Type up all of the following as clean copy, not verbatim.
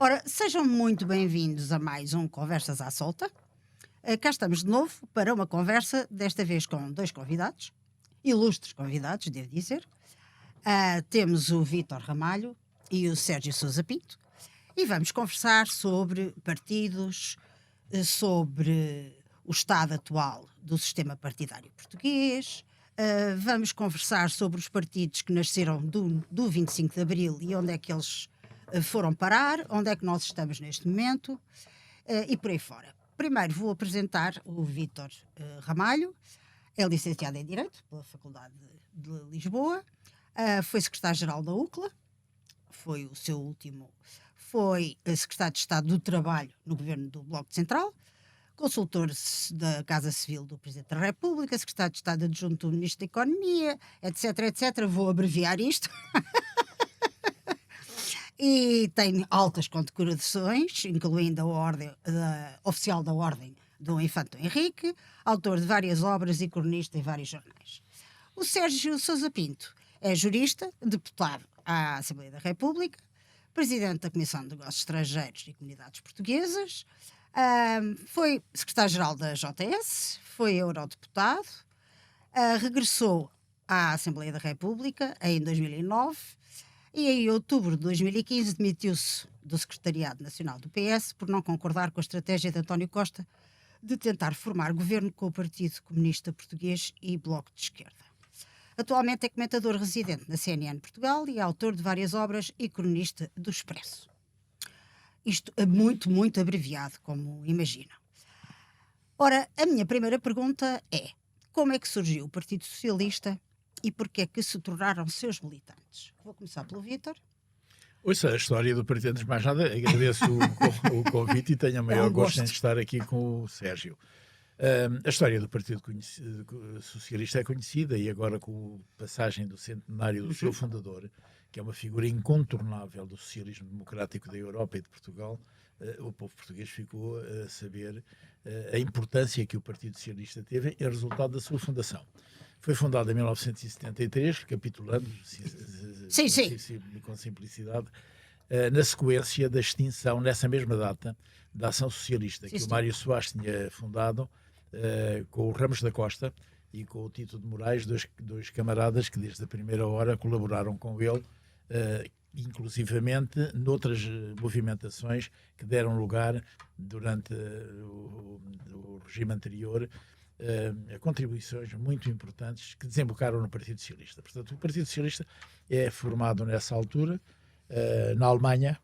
Ora, sejam muito bem-vindos a mais um Conversas à Solta. Cá estamos de novo para uma conversa, desta vez com dois convidados, ilustres convidados, devo dizer. Temos o Vítor Ramalho e o Sérgio Sousa Pinto e vamos conversar sobre partidos, sobre o estado atual do sistema partidário português. Vamos conversar sobre os partidos que nasceram do 25 de Abril e onde é que eles foram parar, onde é que nós estamos neste momento e por aí fora. Primeiro vou apresentar o Vítor Ramalho. É licenciado em Direito pela Faculdade de Lisboa, foi secretário-geral da UCLA, foi o seu último, foi secretário de Estado do Trabalho no governo do Bloco Central, consultor da Casa Civil do Presidente da República, secretário de Estado adjunto do Ministro da Economia, etc, etc. Vou abreviar isto. E tem altas condecorações, incluindo a Ordem Oficial da Ordem do Infante Henrique, autor de várias obras e cronista em vários jornais. O Sérgio Sousa Pinto é jurista, deputado à Assembleia da República, presidente da Comissão de Negócios Estrangeiros e Comunidades Portuguesas, foi secretário-geral da JS, foi eurodeputado, regressou à Assembleia da República em 2009 e em outubro de 2015 demitiu-se do Secretariado Nacional do PS por não concordar com a estratégia de António Costa de tentar formar governo com o Partido Comunista Português e Bloco de Esquerda. Atualmente é comentador residente na CNN Portugal e autor de várias obras e cronista do Expresso. Isto é muito, muito abreviado, como imaginam. Ora, a minha primeira pergunta é: como é que surgiu o Partido Socialista e porquê é que se tornaram seus militantes? Vou começar pelo Vítor. Ouça, a história do partido, antes de mais nada, agradeço o convite e tenho o maior gosto em estar aqui com o Sérgio. A história do Partido Socialista é conhecida e agora com a passagem do centenário do seu fundador, que é uma figura incontornável do socialismo democrático da Europa e de Portugal, o povo português ficou a saber a importância que o Partido Socialista teve em resultado da sua fundação. Foi fundado em 1973, recapitulando, com simplicidade, na sequência da extinção, nessa mesma data, da Ação Socialista, que o Mário Soares tinha fundado com o Ramos da Costa e com o Tito de Moraes, dois camaradas que desde a primeira hora colaboraram com ele, inclusivamente noutras movimentações que deram lugar durante o regime anterior, contribuições muito importantes que desembocaram no Partido Socialista. Portanto, o Partido Socialista é formado nessa altura na Alemanha,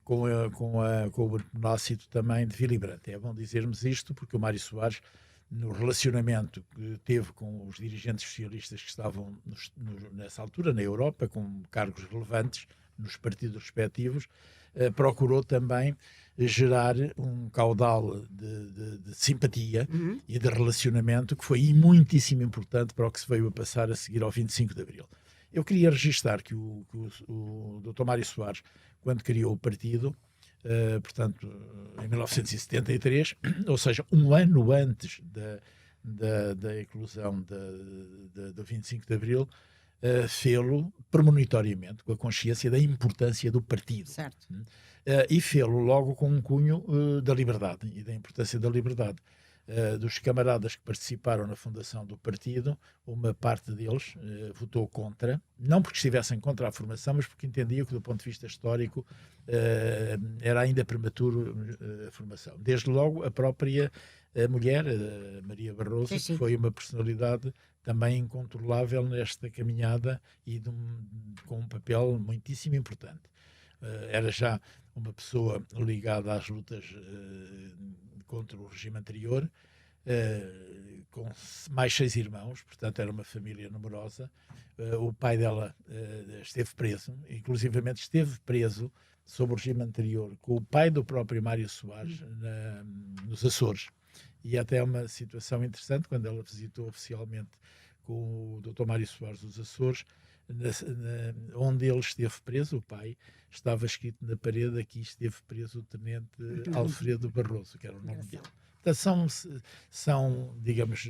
com o beneplácito também de Willy Brandt. É bom dizermos isto porque o Mário Soares, no relacionamento que teve com os dirigentes socialistas que estavam nessa altura na Europa, com cargos relevantes nos partidos respectivos, procurou também gerar um caudal de simpatia e de relacionamento que foi muitíssimo importante para o que se veio a passar a seguir ao 25 de Abril. Eu queria registar que o Dr. Mário Soares, quando criou o partido, portanto, em 1973, ou seja, um ano antes da eclosão do 25 de Abril, fê-lo premonitoriamente, com a consciência da importância do partido. Certo. E fê-lo logo com um cunho da liberdade e da importância da liberdade. Dos camaradas que participaram na fundação do partido, uma parte deles votou contra, não porque estivessem contra a formação, mas porque entendiam que, do ponto de vista histórico, era ainda prematuro a formação. Desde logo, a própria mulher, Maria Barroso, que foi uma personalidade também incontrolável nesta caminhada e com um papel muitíssimo importante. Era já uma pessoa ligada às lutas contra o regime anterior, com mais 6 irmãos, portanto era uma família numerosa. O pai dela esteve preso, inclusivamente esteve preso sob o regime anterior com o pai do próprio Mário Soares nos Açores. E até uma situação interessante, quando ela visitou oficialmente com o Dr. Mário Soares os Açores, onde ele esteve preso, o pai, estava escrito na parede: aqui esteve preso o tenente Alfredo Barroso, que era o nome dele. Portanto, são, digamos,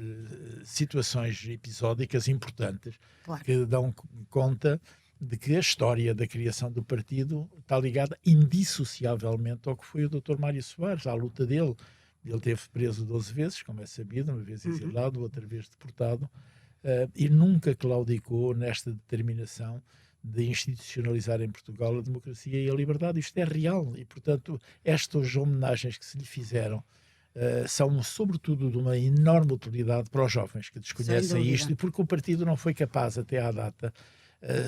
situações episódicas importantes, claro, que dão conta de que a história da criação do partido está ligada indissociavelmente ao que foi o Dr. Mário Soares, à luta dele. Ele teve preso 12 vezes, como é sabido, uma vez exilado, outra vez deportado, e nunca claudicou nesta determinação de institucionalizar em Portugal a democracia e a liberdade. Isto é real e, portanto, estas homenagens que se lhe fizeram são, sobretudo, de uma enorme utilidade para os jovens que desconhecem isto, e porque o partido não foi capaz, até à data,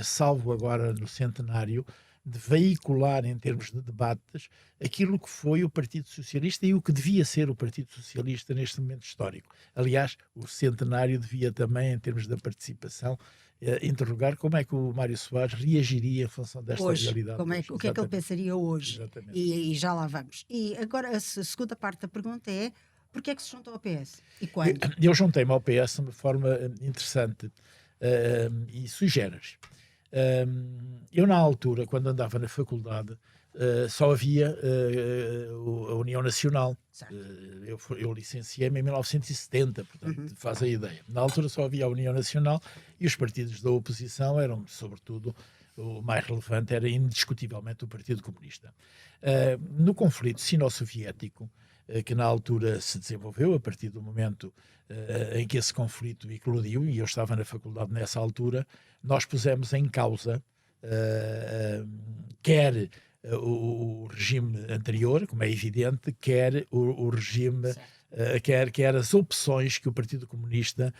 salvo agora no centenário, de veicular em termos de debates aquilo que foi o Partido Socialista e o que devia ser o Partido Socialista neste momento histórico. Aliás, o centenário devia também, em termos da participação, interrogar como é que o Mário Soares reagiria em função desta hoje, realidade. O que é que ele pensaria hoje? E já lá vamos. E agora a segunda parte da pergunta é: porquê é que se juntou ao PS? E quando? Eu juntei-me ao PS de uma forma interessante e sui generis. Eu, na altura, quando andava na faculdade, só havia a União Nacional. Eu licenciei-me em 1970, portanto, faz a ideia. Na altura só havia a União Nacional e os partidos da oposição eram, sobretudo, o mais relevante era indiscutivelmente o Partido Comunista. No conflito sino-soviético, que na altura se desenvolveu, a partir do momento em que esse conflito eclodiu, e eu estava na faculdade nessa altura, nós pusemos em causa quer o regime anterior, como é evidente, quer o regime, quer as opções que o Partido Comunista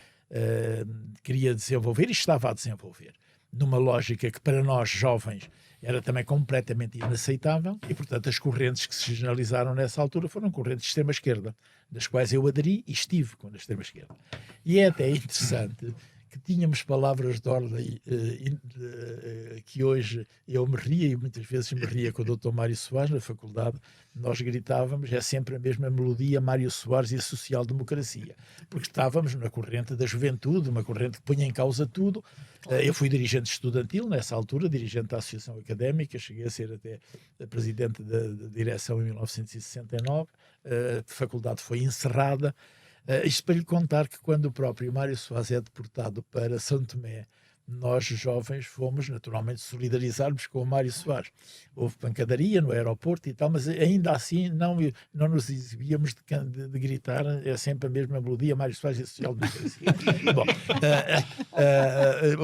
queria desenvolver e estava a desenvolver, numa lógica que para nós jovens era também completamente inaceitável, e portanto as correntes que se generalizaram nessa altura foram correntes de extrema-esquerda, das quais eu aderi e estive com a extrema-esquerda. E é até interessante que tínhamos palavras de ordem que hoje eu me ria, e muitas vezes me ria com o Dr. Mário Soares na faculdade. Nós gritávamos, é sempre a mesma melodia, Mário Soares e a social-democracia, porque estávamos na corrente da juventude, uma corrente que punha em causa tudo. Eu fui dirigente estudantil nessa altura, dirigente da Associação Académica, cheguei a ser até presidente da direção em 1969, a faculdade foi encerrada. Isto para lhe contar que quando o próprio Mário Soares é deportado para São Tomé, nós jovens fomos naturalmente solidarizarmos com o Mário Soares. Houve pancadaria no aeroporto e tal, mas ainda assim não nos exibíamos de gritar, é sempre a mesma melodia, Mário Soares e a social-democracia. Bom,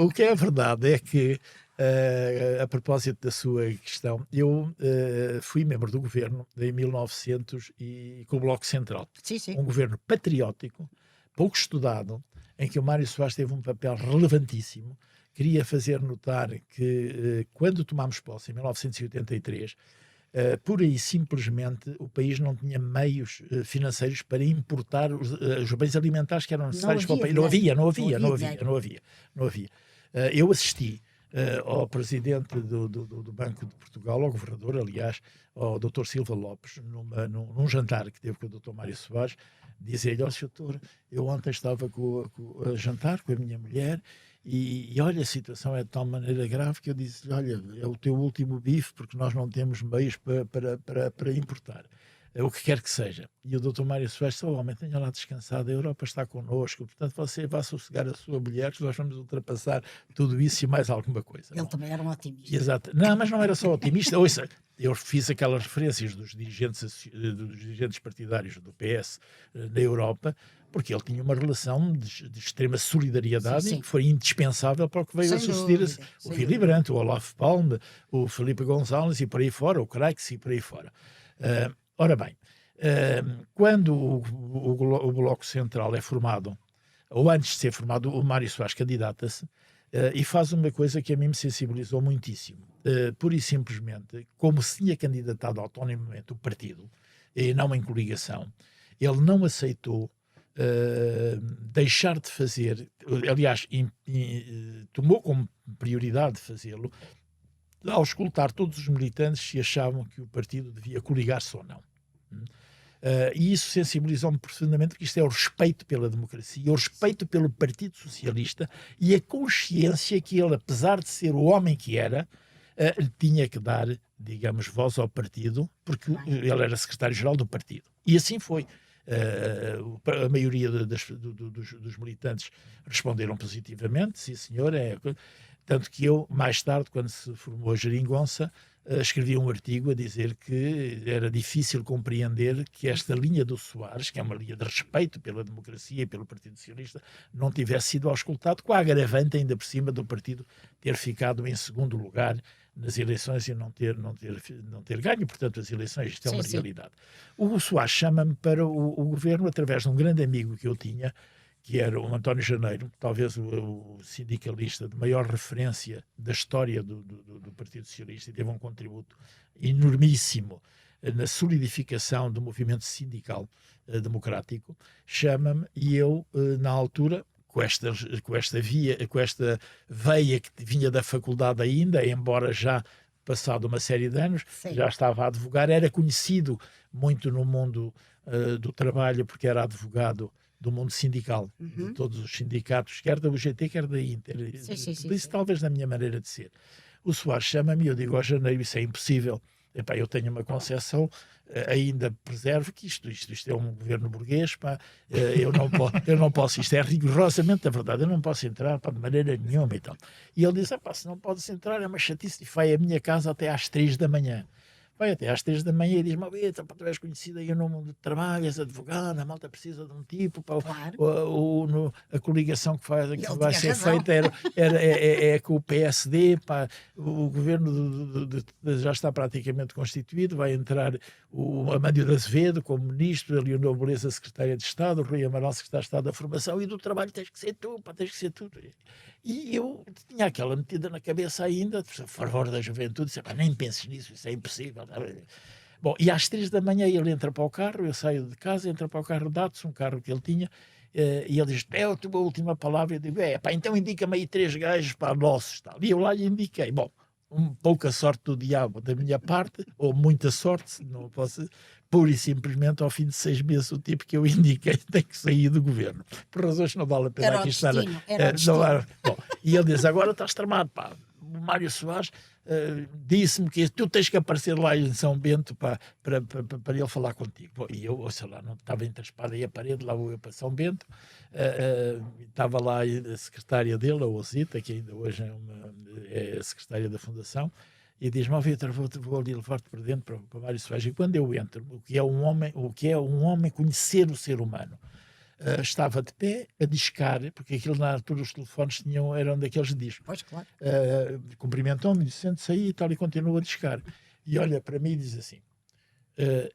o que é verdade é que, a propósito da sua questão, eu fui membro do governo em 1900 e com o Bloco Central. Sim. Um governo patriótico, pouco estudado, em que o Mário Soares teve um papel relevantíssimo. Queria fazer notar que, quando tomámos posse, em 1983, pura e simplesmente o país não tinha meios financeiros para importar os bens alimentares que eram necessários para o país. Não havia. Eu assisti ao presidente do Banco de Portugal, ao governador, aliás, ao Dr. Silva Lopes, num jantar que teve com o Dr. Mário Soares, dizer-lhe: ó, Sr. Doutor, eu ontem estava a jantar com a minha mulher e olha, a situação é de tal maneira grave que eu disse: olha, é o teu último bife, porque nós não temos meios para importar. O que quer que seja. E o Dr. Mário Soares: só homem, tenha lá descansado, a Europa está connosco, portanto você vá sossegar a sua mulher, que nós vamos ultrapassar tudo isso e mais alguma coisa. Ele também era um otimista. Exato. Não, mas não era só otimista. Ouça, eu fiz aquelas referências dos dirigentes partidários do PS na Europa, porque ele tinha uma relação de extrema solidariedade, sim, que foi indispensável para o que veio a suceder o Willy Brandt, o Olaf Palme, o Felipe González e por aí fora, o Creix e por aí fora. Ora bem, quando o Bloco Central é formado, ou antes de ser formado, o Mário Soares candidata-se e faz uma coisa que a mim me sensibilizou muitíssimo. Pura e simplesmente, como se tinha candidatado autonomamente o partido, e não em coligação, ele não aceitou deixar de fazer, aliás, tomou como prioridade fazê-lo, ao escutar todos os militantes se achavam que o partido devia coligar-se ou não. E isso sensibilizou-me profundamente, porque isto é o respeito pela democracia, o respeito pelo Partido Socialista e a consciência que ele, apesar de ser o homem que era, tinha que dar, digamos, voz ao partido, porque ele era secretário-geral do partido. E assim foi. A maioria dos militantes responderam positivamente: sim senhor, Tanto que eu, mais tarde, quando se formou a Geringonça, escrevi um artigo a dizer que era difícil compreender que esta linha do Soares, que é uma linha de respeito pela democracia e pelo Partido Socialista, não tivesse sido auscultado, com a agravante ainda por cima do partido ter ficado em segundo lugar nas eleições e não ter ganho, portanto, as eleições, isto é uma realidade. O Soares chama-me para o governo através de um grande amigo que eu tinha, que era o António Janeiro, talvez o sindicalista de maior referência da história do Partido Socialista, e teve um contributo enormíssimo na solidificação do movimento sindical democrático. Chama-me e eu, na altura, com esta veia que vinha da faculdade ainda, embora já passado uma série de anos, já estava a advogar, era conhecido muito no mundo do trabalho, porque era advogado do mundo sindical, de todos os sindicatos, quer da UGT, quer da Inter. Isso talvez na minha maneira de ser. O Soares chama-me e eu digo ao Janeiro, isso é impossível. Epá, eu tenho uma concepção, ainda preservo que isto é um governo burguês, pá, eu não posso, isto é rigorosamente a verdade, eu não posso entrar de maneira nenhuma e tal. E ele diz, se não podes entrar é uma chatice, e vai à minha casa até às 3 da manhã. Vai até às 3 da manhã e diz-me, tu és conhecida aí no mundo do trabalho, és advogada, a malta precisa de um tipo, pá, claro. A coligação que vai ser feita é com o PSD, pá, o governo já está praticamente constituído, vai entrar o Amândio de Azevedo como ministro, a Leonor Beleza, secretária de Estado, o Rui Amaral, secretário de Estado da Formação, e do trabalho tens que ser tu, pá, tens que ser tu. E eu tinha aquela metida na cabeça ainda, por favor da juventude, disse, nem penses nisso, isso é impossível. Bom, e às 3 da manhã ele entra para o carro, eu saio de casa, entra para o carro Datsun, um carro que ele tinha, e ele diz, é a tua última palavra. Eu digo, pá, então indica-me aí 3 gajos para nossos, tal. E eu lá lhe indiquei. Bom, pouca sorte do diabo da minha parte, ou muita sorte, não posso, pura e simplesmente ao fim de 6 meses o tipo que eu indiquei tem que sair do governo. Por razões que não vale a pena era aqui estar. Bom, e ele diz, agora estás tramado, pá. O Mário Soares disse-me que tu tens que aparecer lá em São Bento para ele falar contigo. Bom, e eu, sei lá, não estava entre a espada e a parede, lá vou eu para São Bento, estava lá a secretária dele, a Osita, que ainda hoje é a secretária da Fundação, e diz-me, Vítor, vou ali levar-te para dentro para Mário Soares. E quando eu entro, o que é um homem conhecer o ser humano, estava de pé a discar, porque aquilo na altura os telefones eram daqueles discos. Pois, claro. Cumprimentou-me, disse, sente-se aí e tal, e continua a discar. E olha para mim e diz assim,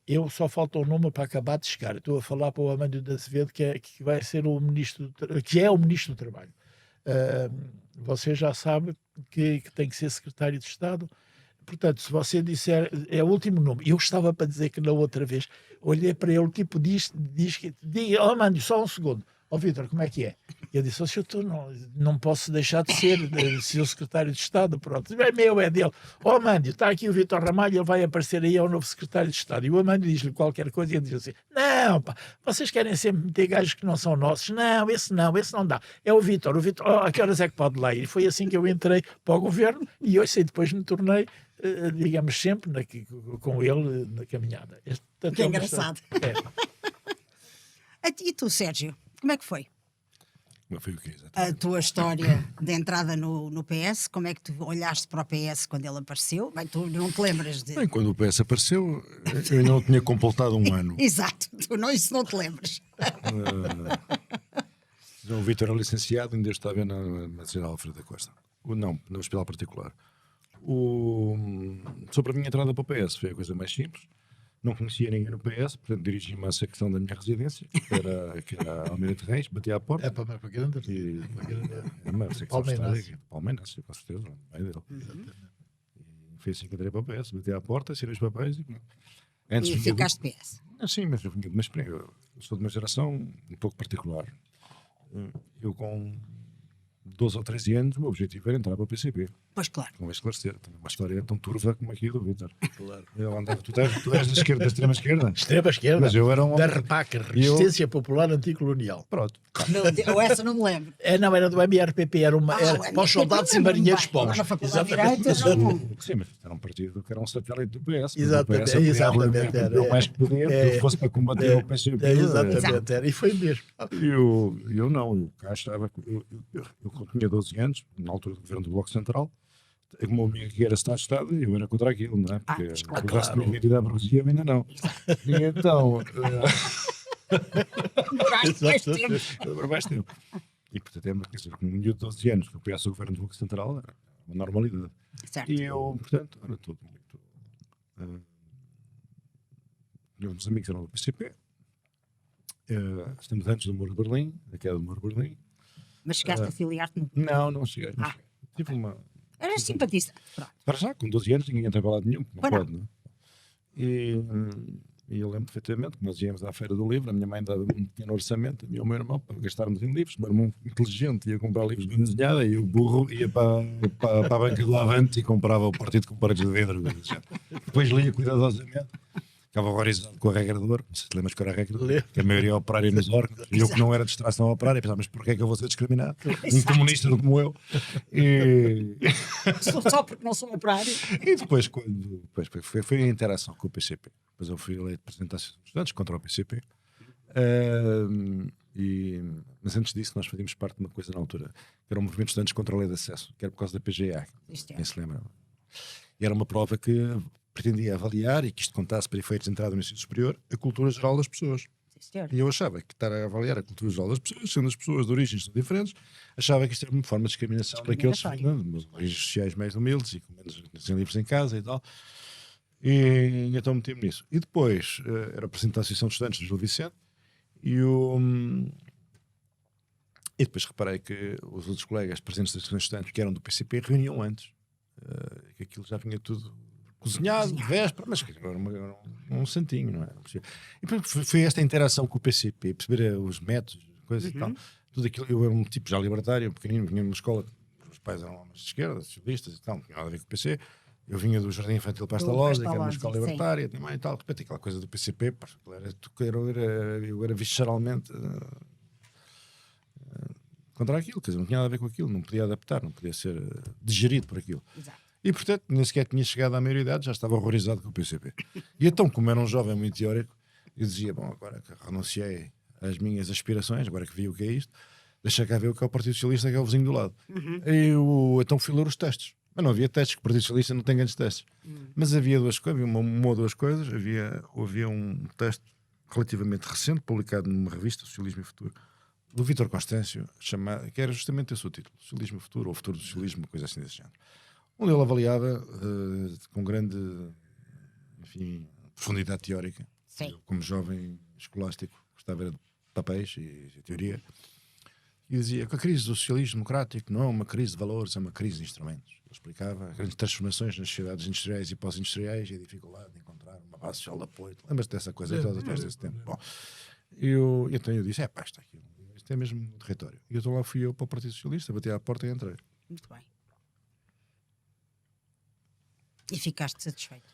eu só falta o nome para acabar de discar. Estou a falar para o Amândio de Azevedo, que vai ser o ministro, que é o ministro do Trabalho. Você já sabe que tem que ser secretário de Estado. Portanto, se você disser, é o último nome, eu estava para dizer que na outra vez, olhei para ele, o tipo diz que, mano, só um segundo, Vítor, como é que é? E eu disse, não posso deixar de ser seu secretário de Estado, pronto, é meu, é dele. Amândio, está aqui o Vítor Ramalho, ele vai aparecer aí, é o novo secretário de Estado. E o Amândio diz-lhe qualquer coisa e ele diz assim, não, pá, vocês querem sempre meter gajos que não são nossos. Não, esse não dá. É o Vítor, a que horas é que pode lá ir? E foi assim que eu entrei para o governo e hoje depois me tornei, digamos, sempre com ele na caminhada. Que é engraçado. E tu, Sérgio, como é que foi? Foi o quê, a tua história de entrada no PS? Como é que tu olhaste para o PS quando ele apareceu? Bem, tu não te lembras de... Bem, quando o PS apareceu, eu ainda não tinha completado um ano. Exato, isso não te lembras. O Vítor era licenciado, ainda estava na Medicina Alfredo da Costa. Não, no hospital particular. Sobre a minha entrada para o PS foi a coisa mais simples. Não conhecia ninguém no PS, portanto dirigi-me à secção da minha residência, que era Almeida de Reis, bati à porta. É para grande Palmeiras, com certeza, no meio dele. E foi assim que entrei para o PS, bati à porta, tirei os papéis e ficaste PS. Sim, mas eu sou de uma geração um pouco particular. Eu com 12 ou 13 anos, o meu objetivo era entrar para o PCP. Pois claro. Convém esclarecer. Também uma história tão turva como aqui do Vítor. Claro. Eu andava, tu és da esquerda, da extrema esquerda. Extrema esquerda. Mas eu era um da homem. RPAC, Resistência Popular Anticolonial. Pronto. Não, essa não me lembro. Não, era do MRPP, era para os soldados e marinheiros pobres. Na faculdade de Exatamente. Direito, não. Sim, mas era um partido que era um satélite do PS. Exatamente, O PS exatamente, deu mais que poder, que fosse para combater o PCP. Exatamente, era. E foi mesmo. Eu não, eu cá estava, eu tinha 12 anos, na altura do governo do Bloco Central, o meu amigo que era Estado, eu era contra aquilo, não é? Porque Mas claro. o resto da minha vida da burguesia eu ainda não. E então, demorou mais tempo. E portanto, quer dizer, com um miúdo de 12 anos que eu conheço o governo do Bloco Central, era uma normalidade. Certo. E eu, portanto, era tudo muito. Meus amigos eram do PCP. Estamos antes do Muro de Berlim, da queda do Muro de Berlim. Mas chegaste a filiar-te no... Não cheguei. Não cheguei. Tive uma. Era simpatista. Pronto. Para já, com 12 anos, ninguém entra para lado nenhum, não Pois não. pode, não é? E eu lembro perfeitamente que nós íamos à Feira do Livro, a minha mãe dava um pequeno orçamento, e o meu irmão, para gastarmos em livros. O meu irmão inteligente ia comprar livros bem desenhados, e o burro ia para a banca do Avante e comprava o partido com paredes de vidro. Depois lia cuidadosamente. Ficava horrorizado com a regra do ouro. Não sei se te lembras que era a regra do ouro, que a maioria operária nos órgãos. E eu que não era de distração operária, pensava, mas porquê é que eu vou ser discriminado? Um comunista como eu. E Só porque não sou operário. depois, depois foi a interação com o PCP. Depois eu fui eleito presidente da Associação de Estudantes contra o PCP. Mas antes disso, nós fazíamos parte de uma coisa na altura, que era um movimento de estudantes contra a lei de acesso, que era por causa da PGA. Quem se lembra? E era uma prova que pretendia avaliar e que isto contasse para efeitos de entrada no ensino superior a cultura geral das pessoas. E eu achava que estar a avaliar a cultura geral das pessoas, sendo as pessoas de origens tão diferentes, achava que isto era uma forma de discriminação para aqueles de origens sociais mais humildes e com menos sem livros em casa e tal. E então meti-me nisso. E depois era presidente da Associação de Estudantes de Gil Vicente e depois reparei que os outros colegas presidentes das Associações de Estudantes que eram do PCP reuniam antes, que aquilo já vinha tudo cozinhado, véspera, mas era um santinho, não é? E foi esta interação com o PCP, perceber os métodos, coisas e tal. Tudo aquilo, eu era um tipo já libertário, pequenino, vinha numa escola, os meus pais eram homens de esquerda, socialistas e tal, não tinha nada a ver com o PC. Eu vinha do Jardim Infantil para esta loja, que era uma escola libertária, também, e tal. De repente, aquela coisa do PCP, eu era visceralmente contra aquilo, quer dizer, não tinha nada a ver com aquilo, não podia adaptar, não podia ser digerido por aquilo. Exato. E, portanto, nem sequer tinha chegado à maioridade, já estava horrorizado com o PCP. E então, como era um jovem muito teórico, eu dizia, bom, agora que renunciei às minhas aspirações, agora que vi o que é isto, deixa cá ver o que é o Partido Socialista, que é o vizinho do lado. Então fui ler os testes. Mas não havia testes, que o Partido Socialista não tem grandes testes. Mas havia duas coisas, havia uma ou duas coisas. Havia um teste relativamente recente, publicado numa revista, Socialismo e Futuro, do Vítor Constâncio, que era justamente esse o título, Socialismo e Futuro, ou Futuro do Socialismo, uma coisa assim desse género. Onde ele avaliava com grande, enfim, profundidade teórica. Sim. Eu, como jovem escolástico, gostava de papéis e teoria. E dizia que a crise do socialismo democrático não é uma crise de valores, é uma crise de instrumentos. Ele explicava as grandes transformações nas sociedades industriais e pós-industriais e a dificuldade de encontrar uma base social de apoio. Lembras-te dessa coisa toda atrás desse tempo? Bom, então eu disse, pá, isto é mesmo território. E então lá fui eu para o Partido Socialista, bati à porta e entrei. Muito bem. E ficaste satisfeito?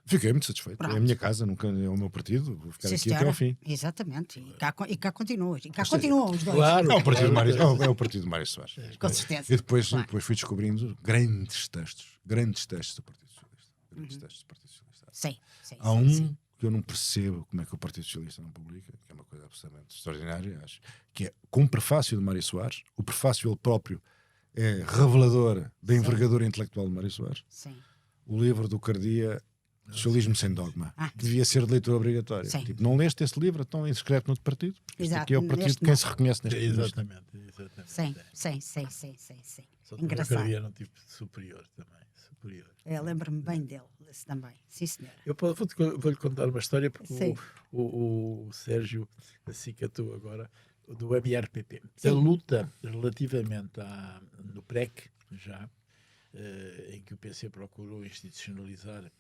Fiquei muito satisfeito. Pronto. É a minha casa, nunca é o meu partido. Vou ficar Sim, aqui até ao fim. Exatamente. E cá continuas. E cá continuam os dois. Claro. É o partido do Mário Soares. Com certeza. E depois Claro. fui descobrindo grandes testes do Partido Socialista. Grandes testes do Partido Socialista. Sim. Há um que eu não percebo como é que o Partido Socialista não publica, que é uma coisa absolutamente extraordinária, acho, que é com o prefácio de Mário Soares. O prefácio ele próprio é revelador da envergadura intelectual de Mário Soares. Sim. O livro do Cardia, Socialismo Sem Dogma, que devia ser de leitura obrigatória. Sim. Tipo, não leste esse livro, então inscreve no outro partido. Porque este Exato, aqui é o partido neste de quem não. se reconhece neste país. Exatamente. Sim. Só que Engraçado. havia um tipo superior também. Superior. Lembro-me bem dele, esse também. Sim, senhora. Eu vou-lhe contar uma história, porque Sim. o Sérgio acicatou agora, do MRPP. Sim. A luta relativamente no PREC, já, em que o PC procurou institucionalizar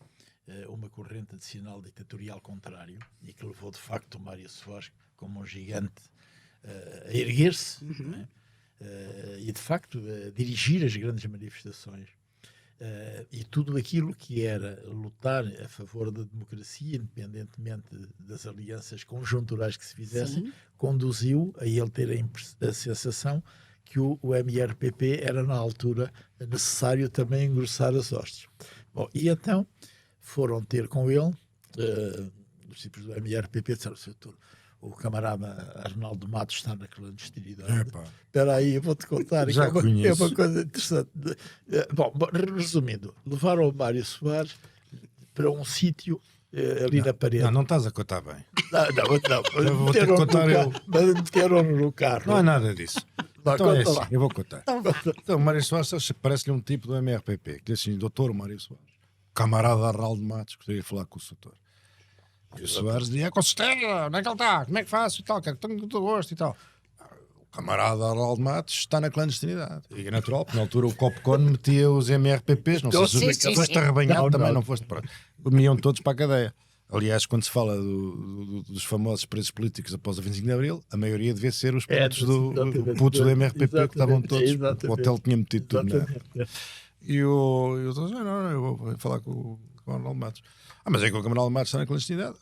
uma corrente de sinal ditatorial contrário e que levou, de facto, o Mário Soares como um gigante a erguer-se, não é? E, de facto, a dirigir as grandes manifestações E tudo aquilo que era lutar a favor da democracia, independentemente das alianças conjunturais que se fizessem, Sim. conduziu a ele ter a sensação que o MRPP era, na altura, necessário também engrossar as hostes. Bom, e então foram ter com ele, os tipos do MRPP, disseram: o camarada Arnaldo Matos está na clandestinidade. Espera aí, eu vou-te contar. Já é uma coisa interessante. Bom, resumindo, levaram o Mário Soares para um sítio ali na parede. Não estás a contar bem. Não. Eu vou ter que contar eu. Meteram-no no carro. Não é nada disso. Não, Então é conta assim, lá. eu vou contar. Então, o Mário Soares parece-lhe um tipo do MRPP, que diz assim: doutor Mário Soares, camarada Arnaldo Matos, gostaria de falar com o doutor. E o Soares dizia: com certeza, onde é que ele está? Como é que faço? E tal, que tenho muito gosto e tal. O camarada Arnaldo Matos está na clandestinidade. E é natural, porque na altura o Copcon metia os MRPPs, não sei se foste arrebanhado também, não foste, pronto. Iam todos para a cadeia. Aliás, quando se fala dos famosos presos políticos após o 25 de Abril, a maioria devia ser os putos do MRPP que estavam todos. O hotel tinha metido tudo na. E eu disse: não, eu vou falar com o Arnaldo Matos. Mas é que o camarada Matos está na clandestinidade.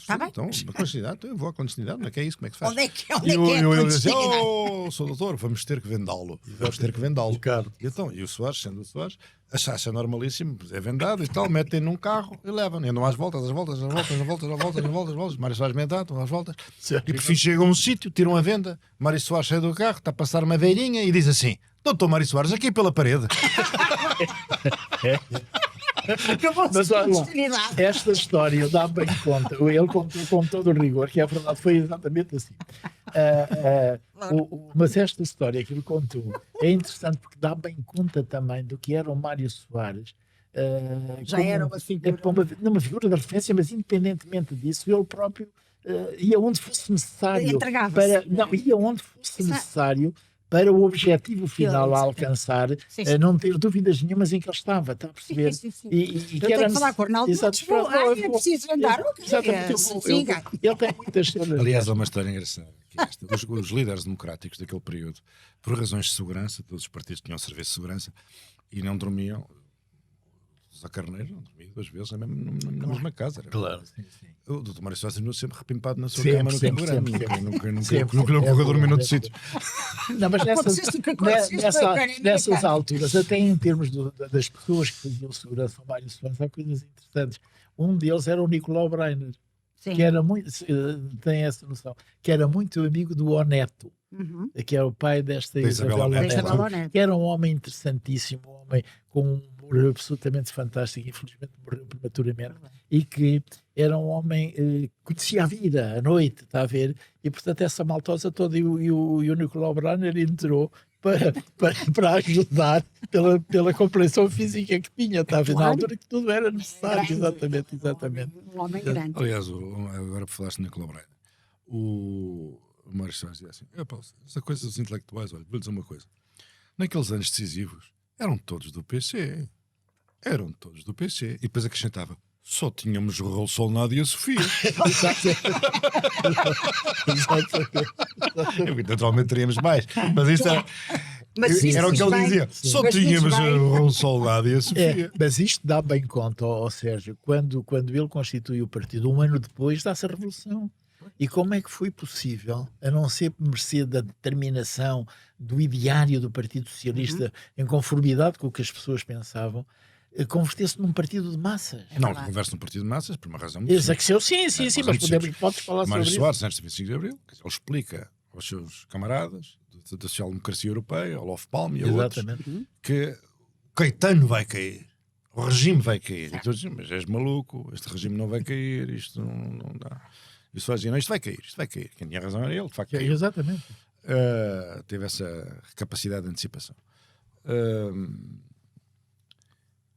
Tá bem. Então, na clandestinidade, então eu vou à clandestinidade, não é que é isso? Como é que se faz? Onde é que é a Eu disse: clandestinidade? sou doutor, vamos ter que vendá-lo. Vamos ter que vendá-lo. E o Soares, sendo o Soares, acha normalíssimo, é vendado e tal, metem num carro e levam. E andam às voltas. Mário Soares vendado, às voltas. E por fim chegam a um sítio, tiram a venda. Mário Soares sai do carro, está a passar uma veirinha e diz assim: doutor Mário Soares, aqui pela parede. Mas olha, esta história dá bem conta, ele contou com todo o rigor, que a verdade foi exatamente assim. Mas esta história que ele contou é interessante porque dá bem conta também do que era o Mário Soares. Já era uma figura. Uma figura de referência, mas independentemente disso, ele próprio ia onde fosse necessário. Ia onde fosse necessário para o objetivo final a alcançar, não ter dúvidas nenhumas em que ele estava, está a perceber? Sim. E eu tenho que falar com o Arnaldo Matos, é preciso andar. Ele tem muitas cenas. Aliás, há uma história engraçada. Os líderes democráticos daquele período, por razões de segurança, todos os partidos tinham serviço de segurança e não dormiam. Zé Carneiro não dormia 2 vezes na mesma casa. Claro, sim. O doutor Mário Soares andou sempre repimpado na sua Sempre, cama no sempre, Campo Grande. Nunca lhe ocorreu dormir noutro sítio. Não, mas nessas alturas, até em termos das pessoas que faziam segurança ao Mário Soares, há coisas interessantes. Um deles era o Nicolau Breiner, que era muito, tem essa noção, que era muito amigo do Oneto. Que é o pai desta Isabel Oneto, que era um homem interessantíssimo, um homem com um humor absolutamente fantástico, infelizmente morreu prematuramente, e que era um homem que conhecia a vida, a noite, está a ver, e portanto essa maltosa toda, e o Nicolau Breiner entrou para ajudar pela compreensão física que tinha, está a ver, na altura que tudo era necessário, exatamente. Um homem grande. Aliás, agora por falaste no Nicolau Breiner, o Mário Soares dizia assim: essa coisa dos intelectuais, olha, vou-lhe dizer uma coisa. Naqueles anos decisivos, eram todos do PC. E depois acrescentava: só tínhamos o Raul Solnado e a Sofia. Naturalmente teríamos mais, mas isto era... era o que ele dizia. Só tínhamos o Raul Solnado e a Sofia. Mas isto dá bem conta, Sérgio, quando ele constitui o partido, um ano depois dá-se a Revolução. E como é que foi possível, a não ser por mercê da determinação do ideário do Partido Socialista, em conformidade com o que as pessoas pensavam, converter-se num partido de massas? Não, conversa num partido de massas por uma razão muito simples. Sim, mas podes falar sobre isso. Mário Soares, antes do 25 de Abril, ele explica aos seus camaradas da social-democracia europeia, ao Olof Palme e a outros, que o Caetano vai cair. O regime vai cair. E todos dizem: mas és maluco, este regime não vai cair, isto não dá. E só dizia: não, isto vai cair. Quem tinha razão era ele, de facto. Caiu. Exatamente. Teve essa capacidade de antecipação.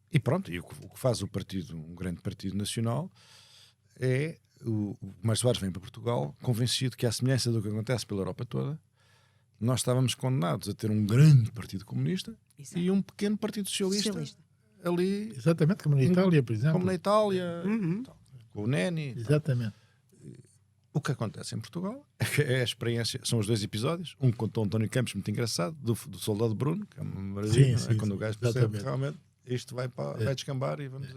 E pronto, e o que faz o partido, um grande partido nacional, é o Mário Soares vem para Portugal convencido que, à semelhança do que acontece pela Europa toda, nós estávamos condenados a ter um grande partido comunista e um pequeno partido socialista. Ali. Exatamente, como na Itália, por exemplo. Como na Itália, com o Neni. Exatamente. O que acontece em Portugal é a experiência, são os 2 episódios, um contou António Campos, muito engraçado, do soldado Bruno, que é uma maravilha, quando o gajo percebe realmente isto vai descambar e vamos...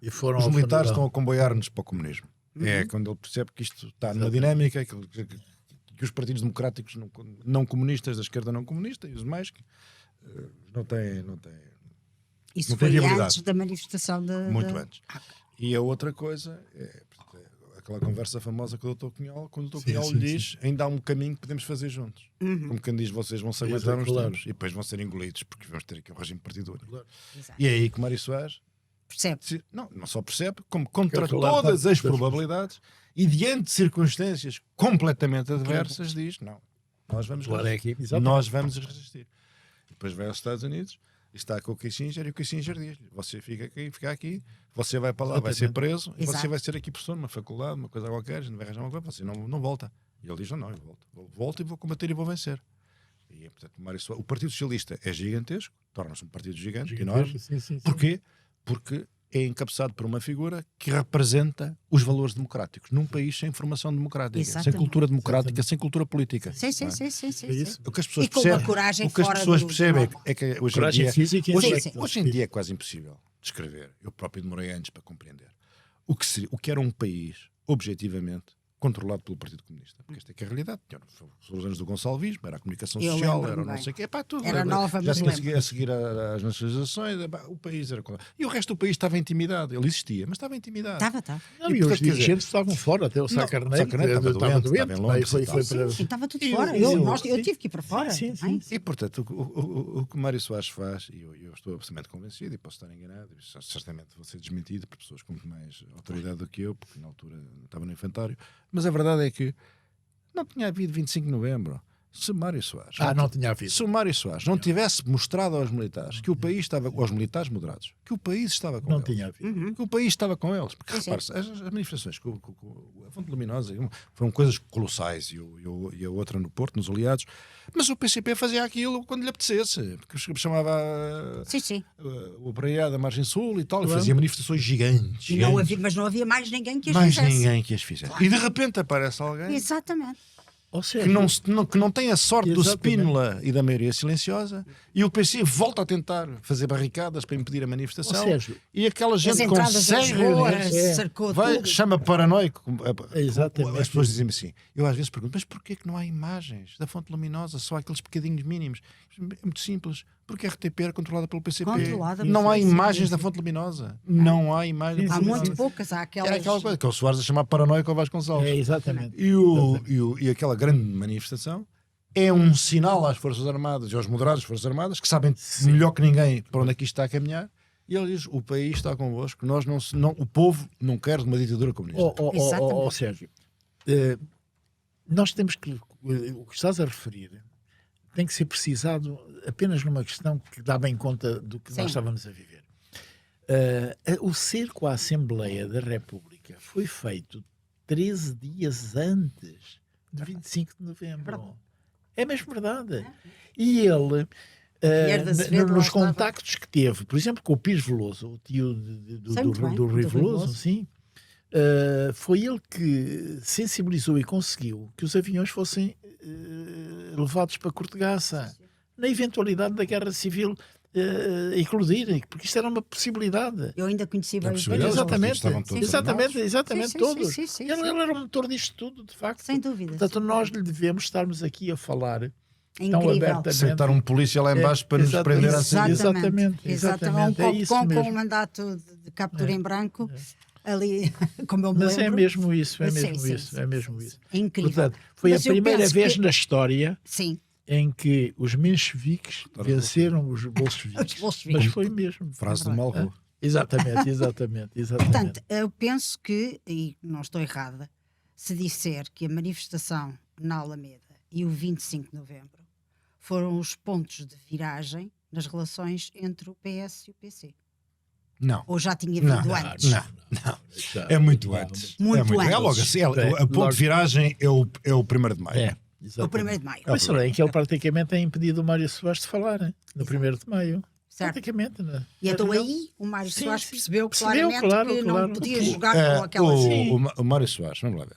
E foram Os ao militares funeral. estão a comboiar-nos para o comunismo. É quando ele percebe que isto está numa dinâmica, que os partidos democráticos não comunistas, da esquerda não comunista, e os demais, não têm Isso não tem foi viabilidade. antes da manifestação muito antes. E a outra coisa é aquela conversa famosa com o Dr. Cunhal, quando o Dr. Cunhal lhe diz ainda há um caminho que podemos fazer juntos. Como quem diz, vocês vão se aguentar uns Claro. tempos e depois vão ser engolidos, porque vamos ter aqui um regime partido único. Claro. Exato. E é aí que Mário Soares Percebe? não só percebe, como contra Calcular todas as tantas probabilidades e diante de circunstâncias completamente adversas diz, não, nós vamos Claro, é resistir. aqui, exatamente. Nós vamos resistir. Depois vai aos Estados Unidos e está com o Kissinger, e o Kissinger diz-lhe, você fica aqui, você vai para lá, vai ser preso, e você Exato. vai ser aqui professor numa faculdade, uma coisa qualquer, a gente vai arranjar uma coisa, você não volta. E ele diz, não, eu volto e vou combater e vou vencer. E, portanto, o Partido Socialista é gigantesco, torna-se um partido gigante, enorme. Sim. Porquê? Porque é encabeçado por uma figura que representa os valores democráticos num país sem formação democrática, sem Exatamente. cultura democrática, sem cultura política. Sim. É isso. O que as pessoas E com uma percebem, coragem o que as fora pessoas do percebem normal. é que hoje em Coragem dia, física e intelectual. hoje em dia é quase impossível de escrever. Eu próprio demorei anos para compreender o que era um país objetivamente controlado pelo Partido Comunista. Porque esta é que é a realidade. Foram os anos do Gonçalvismo, era a comunicação Eu social, lembro-me era o não bem. sei o quê, tudo. Era nova, já mas tinha lembro. a seguir às nacionalizações, o país era... E o resto do país estava intimidado. Ele existia, mas estava intimidado. Estava. Não, E, e os portanto, quer dizer, dirigentes estavam fora, até o Sá Carneiro Carneiro estava doente, estava em Londres foi e tal. para... Sim, estava tudo E fora. eu- Eu tive que ir para fora. Sim. também. E, portanto, o que Mário Soares faz, e eu estou absolutamente convencido, e posso estar enganado, e certamente vou ser desmentido por pessoas com muito mais autoridade do que eu, porque na altura estava no infantário, mas a verdade é que não tinha havido 25 de novembro. Se Mário Soares, não tinha havido. se o Mário Soares não tivesse mostrado aos militares que o país estava, aos militares moderados, que o país estava com Não eles. tinha havido. Que o país estava com eles. Porque, Sim. repare-se, as manifestações com a Fonte Luminosa foram coisas colossais e a outra no Porto, nos aliados. Mas o PCP fazia aquilo quando lhe apetecesse. Porque chamava Sim. o Praia da Margem Sul e tal. E Claro. fazia manifestações gigantes. E não havia, mas não havia mais ninguém que as mais fizesse. ninguém que as fizesse. E de repente aparece alguém Exatamente. Ou seja, que não tem a sorte do Exatamente. Spínola e da maioria silenciosa, e o PC volta a tentar fazer barricadas para impedir a manifestação, Ou seja, e aquela As gente entradas das consegue ruas, reunir-se, cercou vai, tudo. chama paranoico. Exatamente. As pessoas dizem assim. Eu às vezes pergunto, mas porquê que não há imagens da Fonte Luminosa, só aqueles bocadinhos mínimos? É muito simples, porque a RTP era controlada pelo PCP. Controlada Não pelo há PCP. imagens da Fonte Luminosa. Não há imagens da Há Fonte muito Luminosa. poucas, há aquelas. É aquela coisa que é o Soares a chamar paranoico ao Vasconcelos. exatamente. E aquela grande manifestação é um sinal às Forças Armadas e aos moderados das Forças Armadas, que sabem melhor que ninguém para onde é que isto está a caminhar, e ele diz, o país está convosco, o povo não quer uma ditadura comunista. Ó, Sérgio, nós temos que... O que estás a referir tem que ser precisado apenas numa questão que dá bem conta do que Sim. nós estávamos a viver. O cerco à Assembleia da República foi feito 13 dias antes de 25 de novembro. É mesmo verdade. E ele, Pinheiro de Azevedo lá nos estava. contactos que teve, por exemplo, com o Pires Veloso, o tio Sei muito bem, do Rui do Rui Veloso, Veloso. sim, foi ele que sensibilizou e conseguiu que os aviões fossem levados para Cortegaça, na eventualidade da guerra civil eclodir, porque isto era uma possibilidade. Eu ainda conheci bem os possibilidade, dois. Exatamente. Estavam todos Exatamente, Sim, todos. sim, Ele era o motor disto tudo, de facto. Sem dúvida. Portanto, nós lhe devemos estarmos aqui a falar É tão incrível. abertamente. Aceitar um polícia lá embaixo para nos prender a sair. Exatamente, é isso Com mesmo. um mandato de captura em branco, ali, como eu me Mas lembro. é mesmo isso, é Sim, mesmo sim, isso, sim, é mesmo sim, isso. É incrível. Portanto, foi Mas a eu primeira penso vez que- na história Sim, em que os mencheviques venceram os bolcheviques. Os bolcheviques. Mas foi mesmo. Frase do Malraux. Exatamente. portanto, eu penso que, e não estou errada, se disser que a manifestação na Alameda e o 25 de novembro foram os pontos de viragem nas relações entre o PS e o PC. Não. Ou já tinha Não, havido antes? não. É muito antes. Muito É antes. logo assim. Bem, A ponto de viragem é o 1º de maio. É, O exatamente. 1º de maio. Mas é que ele praticamente tem impedido o Mário Soares de falar, hein? No 1º de maio. Certo. Praticamente, né? E então aí o Mário Sim, Soares sim. percebeu Percebeu, claramente claro, que claro. não podia jogar com aquelas... O Mário Soares, vamos lá ver.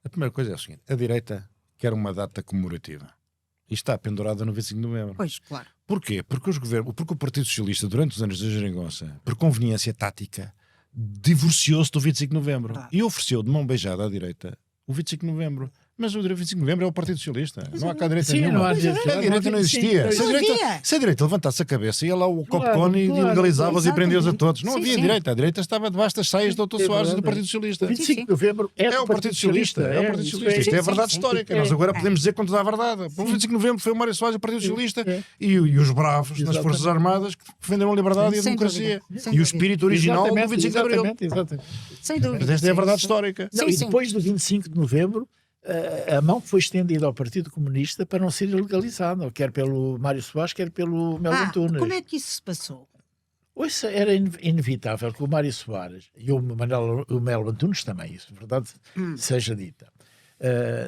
A primeira coisa é o seguinte: a direita quer uma data comemorativa. E está pendurada no 25 de novembro. Pois, claro. Porquê? Porque o Partido Socialista, durante os anos da geringonça, por conveniência tática, divorciou-se do 25 de novembro e ofereceu de mão beijada à direita o 25 de novembro. Mas o 25 de novembro é o Partido Socialista. Não há cá direita nenhuma. A direita não existia. Se a direita levantasse a cabeça, ia lá o Copcone e legalizava-os e prendeu-os a todos. Não havia direita. A direita estava debaixo das saias do Dr. Soares e do Partido Socialista. O 25 de novembro é o Partido Socialista. É o Partido Socialista. Isto é a verdade histórica. Nós agora podemos dizer com toda a verdade. O 25 de novembro foi o Mário Soares e o Partido Socialista e os bravos nas Forças Armadas que defenderam a liberdade e a democracia. E o espírito original do 25 de abril. Sem dúvida. Mas esta é a verdade histórica. E depois do 25 de novembro, a mão foi estendida ao Partido Comunista para não ser ilegalizado, quer pelo Mário Soares, quer pelo Melo Antunes. Como é que isso se passou? Ouça, era inevitável que o Mário Soares e o Melo Antunes também, isso, verdade, seja dita.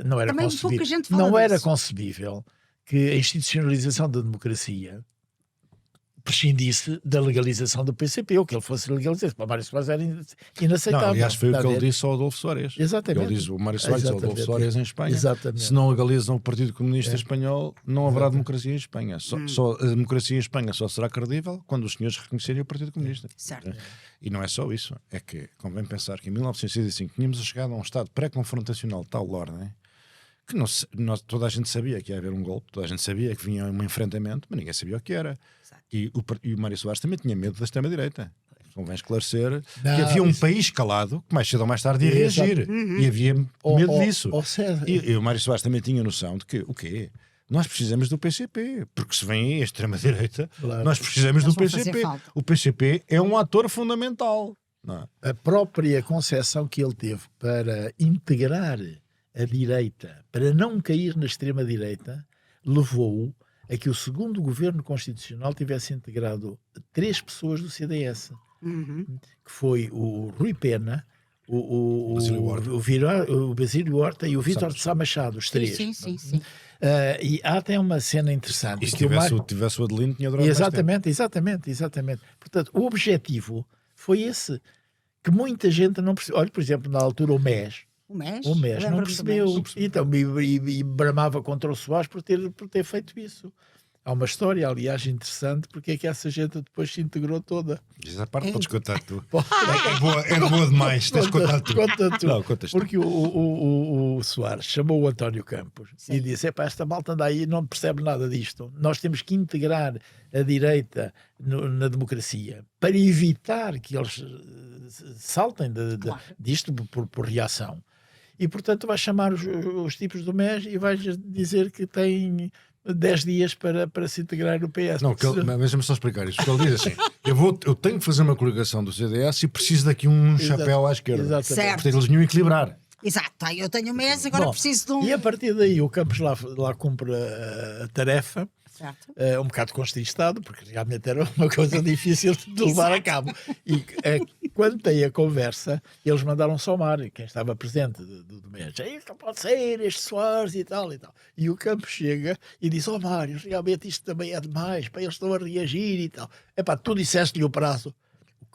Não era também concebível, pouca gente fala não era disso. concebível que a institucionalização da democracia prescindisse da legalização do PCP, ou que ele fosse legalizado. Para o Mário Soares era inaceitável. Não, aliás, foi o que ele disse ao Adolfo Soares. Exatamente. Ele diz o Mário Soares ao Adolfo Soares em Espanha. Exatamente. Se não legalizam o Partido Comunista Espanhol, não haverá democracia em Espanha. Só a democracia em Espanha só será credível quando os senhores reconhecerem o Partido Comunista. Certo. E não é só isso. É que convém pensar que em 1965 tínhamos chegado a um estado pré-confrontacional de tal ordem que toda a gente sabia que ia haver um golpe, toda a gente sabia que vinha um enfrentamento, mas ninguém sabia o que era. E o Mário Soares também tinha medo da extrema-direita. Convém esclarecer que havia um país calado que mais cedo ou mais tarde ia reagir. E havia medo disso. E o Mário Soares também tinha noção de que, o quê? Nós precisamos do PCP, porque se vem a extrema-direita, nós precisamos do PCP. O PCP é um ator fundamental. Não é? A própria concepção que ele teve para integrar a direita, para não cair na extrema-direita, levou-o a que o segundo governo constitucional tivesse integrado 3 pessoas do CDS, que foi o Rui Pena, o Basílio Horta e o Vítor de Sá Machado, os 3. Sim. E há até uma cena interessante. E se tivesse o Adelino, tinha durado Exatamente. Portanto, o objetivo foi esse, que muita gente não percebeu. Olha, por exemplo, na altura o MES não percebeu. Então, e bramava contra o Soares por ter feito isso. Há uma história, aliás, interessante, porque é que essa gente depois se integrou toda. Essa parte podes contar tu. É boa demais, tens de contar tu. Conta tu. Não, contas tu. Porque o Soares chamou o António Campos e disse: esta malta anda aí não percebe nada disto. Nós temos que integrar a direita na democracia para evitar que eles saltem disto por reação. E, portanto, vais chamar os tipos do MES e vais dizer que tem 10 dias para se integrar no PS. Não, mas deixa-me só explicar isso. Ele diz assim: eu tenho que fazer uma coligação do CDS e preciso daqui um chapéu à esquerda. Portanto, eles vinham equilibrar. Exato, eu tenho um mês, agora preciso de um. E a partir daí o Campos lá cumpre a tarefa. Certo. Um bocado constristado, porque realmente era uma coisa difícil de levar a cabo. E quando tem a conversa, eles mandaram só o Mário, quem estava presente do mês. Isto não pode ser, este Soares e tal. E o Campos chega e diz: Mário, realmente isto também é demais, eles estão a reagir e tal. Tu disseste-lhe o prazo.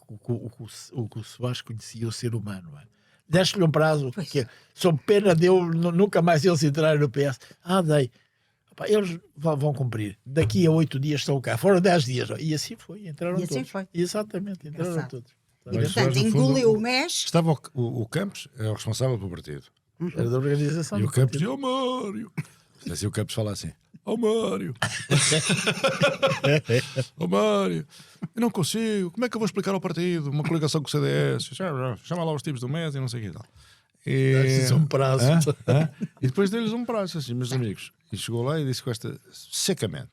O que o Soares conhecia o ser humano, deste-lhe um prazo, que sob pena de nunca mais eles entrarem no PS. Dei. Eles vão cumprir. Daqui a 8 dias estão cá. Foram 10 dias. E assim foi. Entraram todos. Assim foi. Exatamente. Entraram todos. E, portanto, engoliu o MES. Estava o Campos, é o responsável pelo partido. Era da organização. E o Campos dizia: Mário. Assim o Campos fala assim: Mário. Mário. Eu não consigo. Como é que eu vou explicar ao partido uma coligação com o CDS? Chama lá os tipos do MES e não sei o que e tal. E um prazo. E depois deu-lhes um prazo, assim, meus amigos. E chegou lá e disse secamente,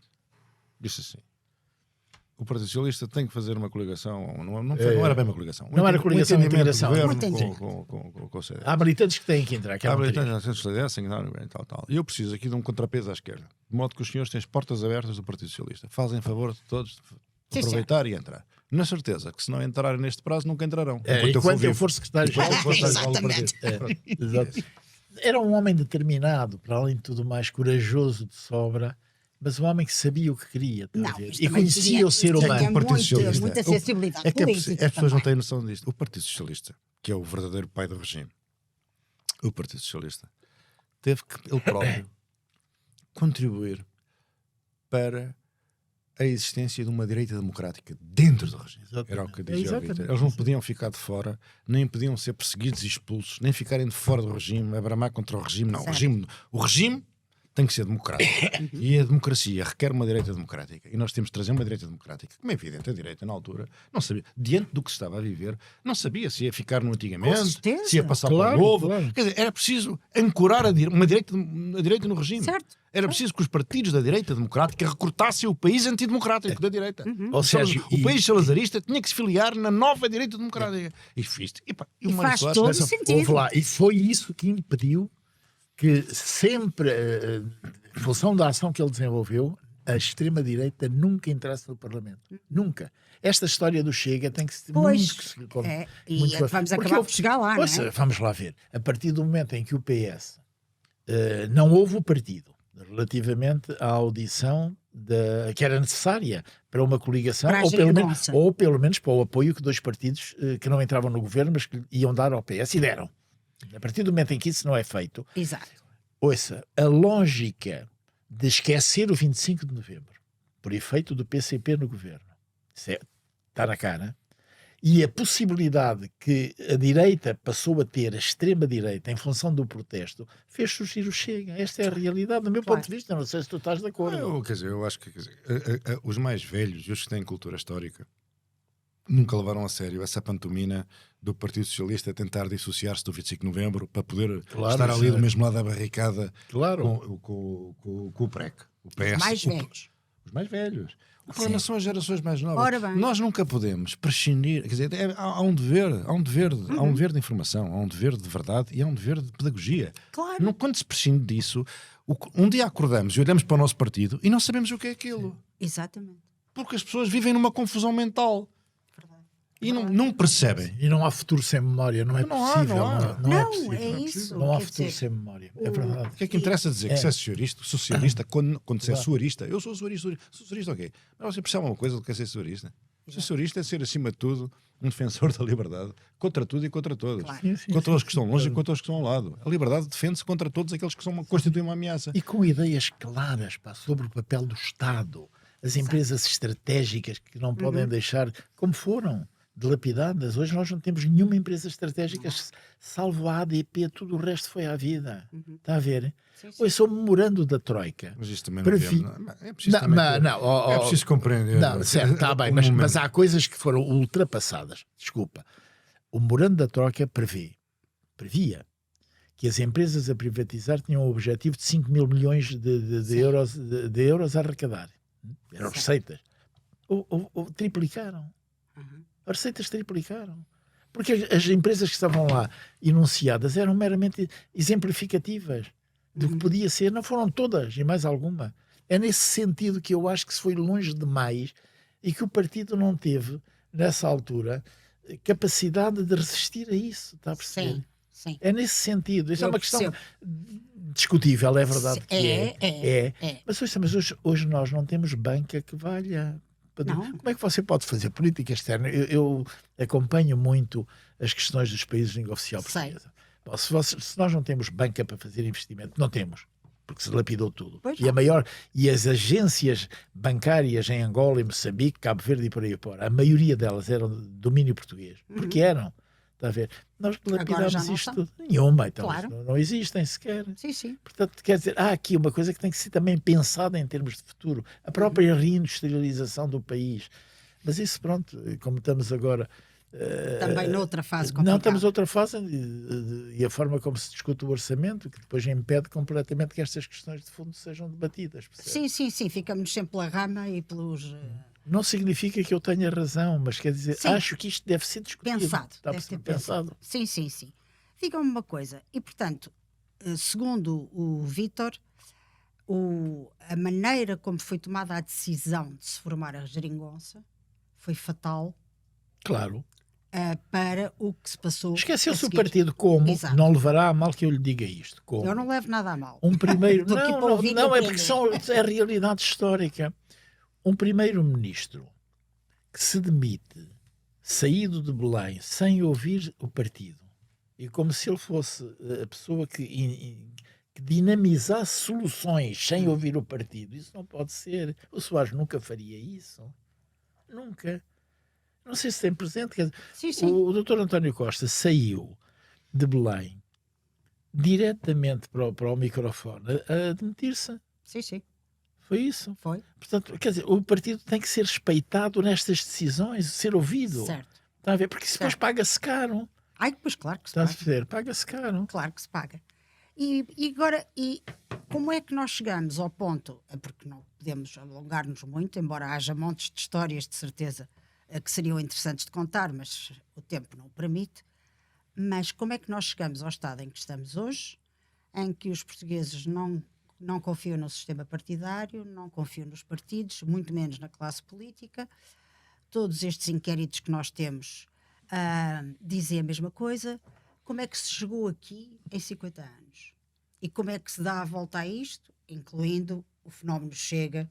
disse assim: o Partido Socialista tem que fazer uma coligação. Não era bem uma coligação. Não era coligação, uma integração. Com o CDS. Há militantes que têm que entrar. Há militantes que CDS, tal. E eu preciso aqui de um contrapeso à esquerda. De modo que os senhores têm as portas abertas do Partido Socialista. Fazem favor de todos de aproveitar e entrar. Na certeza que se não entrarem neste prazo, nunca entrarão. Enquanto eu for secretário-geral do partido. Era um homem determinado, para além de tudo mais corajoso de sobra, mas um homem que sabia o que queria. E conhecia o ser humano. Muita sensibilidade política. As pessoas não têm noção disto. O Partido Socialista, que é o verdadeiro pai do regime, o Partido Socialista, teve que ele próprio contribuir para a existência de uma direita democrática dentro do regime. Exatamente. Era o que dizia o Exatamente. Vítor. Eles não podiam ficar de fora, nem podiam ser perseguidos e expulsos, nem ficarem de fora do regime, a bramar contra o regime. Não, o regime tem que ser democrático. E a democracia requer uma direita democrática. E nós temos de trazer uma direita democrática. Como é evidente, a direita, na altura, não sabia, diante do que se estava a viver, não sabia se ia ficar no antigamente, se ia passar para o novo. Claro. Quer dizer, era preciso ancorar a direita no regime. Certo. Era preciso que os partidos da direita democrática recrutassem o país antidemocrático da direita. Ou seja, O país salazarista tinha que se filiar na nova direita democrática. E fiz-te. E E faz todo o sentido. Houve lá, e foi isso que impediu que sempre, em função da ação que ele desenvolveu, a extrema-direita nunca entrasse no Parlamento. Nunca. Esta história do Chega tem que ser Pois, muito... e muito vamos porque acabar por chegar lá, não ouça, é? vamos lá ver. A partir do momento em que o PS não houve o partido relativamente à audição que era necessária para uma coligação, Para a ou pelo menos para o apoio que dois partidos que não entravam no governo, mas que iam dar ao PS, e deram. A partir do momento em que isso não é feito, Exato. ouça, a lógica de esquecer o 25 de novembro, por efeito do PCP no governo, está na cara, e a possibilidade que a direita passou a ter, a extrema-direita, em função do protesto, fez surgir o Chega. Esta é a realidade, do meu ponto de vista. Não sei se tu estás de acordo. Eu acho que os mais velhos e os que têm cultura histórica nunca levaram a sério essa pantomina do Partido Socialista a tentar dissociar-se do 25 de novembro para poder estar ali do mesmo lado da barricada com o PREC, o PS. Mais velhos. Os mais velhos. O problema são as gerações mais novas. Ora bem. Nós nunca podemos prescindir, quer dizer, há um dever de informação, há um dever de verdade e há um dever de pedagogia. Claro. Não, quando se prescinde disso, um dia acordamos e olhamos para o nosso partido e não sabemos o que é aquilo. Exatamente. Porque as pessoas vivem numa confusão mental. E não percebem. E não há futuro sem memória, não é possível. Não é Não, possível. é isso. Não há Quer futuro dizer, sem memória. É verdade. O que é que interessa dizer que se é socialista, quando se é suarista? Eu sou suarista, ok. Mas você percebe uma coisa do que é ser suarista? Ser suarista é ser, acima de tudo, um defensor da liberdade, contra tudo e contra todos. Claro. Contra os que estão longe e contra os que estão ao lado. A liberdade defende-se contra todos aqueles que constituem uma ameaça. E com ideias claras sobre o papel do Estado, as empresas estratégicas que não podem deixar, como foram, dilapidadas. Hoje nós não temos nenhuma empresa estratégica, salvo a ADP, tudo o resto foi à vida. Está a ver? Hoje sou memorando da Troika. Mas isto também é preciso compreender. Não, certo, está bem, mas há coisas que foram ultrapassadas. Desculpa. O memorando da Troika previa que as empresas a privatizar tinham o objetivo de 5 mil milhões de euros a arrecadar. Eram receitas. Triplicaram. As receitas triplicaram. Porque as empresas que estavam lá enunciadas eram meramente exemplificativas do que podia ser. Não foram todas, e mais alguma. É nesse sentido que eu acho que se foi longe demais e que o partido não teve, nessa altura, capacidade de resistir a isso. Está a perceber? Sim, sim. É nesse sentido. Isso é uma questão percebo. discutível, é verdade que É. Mas hoje nós não temos banca que valha. Não. Como é que você pode fazer política externa? Eu acompanho muito as questões dos países de língua oficial portuguesa. Bom, se nós não temos banca para fazer investimento, não temos, porque se lapidou tudo. E as agências bancárias em Angola, em Moçambique, Cabo Verde e por aí fora, a maioria delas eram de domínio português. Porque eram. Está a ver? Nós lapidámos isto tudo. Nenhuma, então. Claro. Não existem sequer. Sim. Portanto, quer dizer, há aqui uma coisa que tem que ser também pensada em termos de futuro. A própria reindustrialização do país. Mas isso, pronto, como estamos agora... Também noutra fase complicada. Não, estamos noutra fase e a forma como se discute o orçamento, que depois impede completamente que estas questões de fundo sejam debatidas. Percebe? Sim. Ficamos sempre pela rama e pelos... Não significa que eu tenha razão, mas quer dizer, acho que isto deve ser discutido. Pensado. Deve ser pensado. Sim. Diga-me uma coisa. E, portanto, segundo o Vítor, a maneira como foi tomada a decisão de se formar a geringonça foi fatal. Claro. Para o que se passou. Esqueceu-se o partido como. Exato. Não levará a mal que eu lhe diga isto. Como? Eu não levo nada a mal. Um primeiro. não, é aprender. porque é a realidade histórica. Um primeiro-ministro que se demite, saído de Belém, sem ouvir o partido, e como se ele fosse a pessoa que que dinamizasse soluções sem ouvir o partido. Isso não pode ser. O Soares nunca faria isso. Nunca. Não sei se tem presente. Quer dizer, Sim. o Dr. António Costa saiu de Belém diretamente para o microfone a admitir-se. Sim. Foi isso. Foi. Portanto, quer dizer, o partido tem que ser respeitado nestas decisões, ser ouvido. Certo. Está a ver? Porque depois paga-se caro. Ai, pois claro que se Está a paga. ver? Paga-se caro. Claro que se paga. E agora, como é que nós chegamos ao ponto? Porque não podemos alongar-nos muito, embora haja montes de histórias, de certeza, que seriam interessantes de contar, mas o tempo não o permite. Mas como é que nós chegamos ao estado em que estamos hoje, em que os portugueses não confiam no sistema partidário, não confiam nos partidos, muito menos na classe política. Todos estes inquéritos que nós temos dizem a mesma coisa. Como é que se chegou aqui em 50 anos? E como é que se dá a volta a isto, incluindo o fenómeno Chega,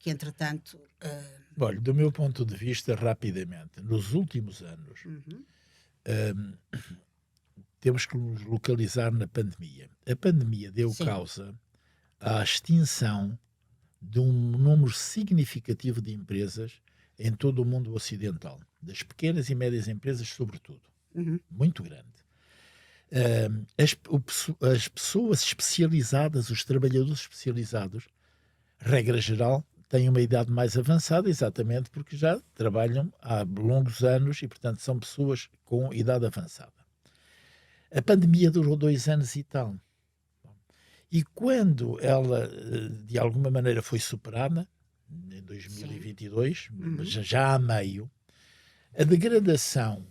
que entretanto... Olha, do meu ponto de vista, rapidamente, nos últimos anos, temos que nos localizar na pandemia. A pandemia deu causa à extinção de um número significativo de empresas em todo o mundo ocidental, das pequenas e médias empresas sobretudo, muito grande. As pessoas especializadas, os trabalhadores especializados, regra geral, têm uma idade mais avançada, exatamente porque já trabalham há longos anos e, portanto, são pessoas com idade avançada. A pandemia durou 2 anos e tal. E quando ela, de alguma maneira, foi superada, em 2022, já a meio, a degradação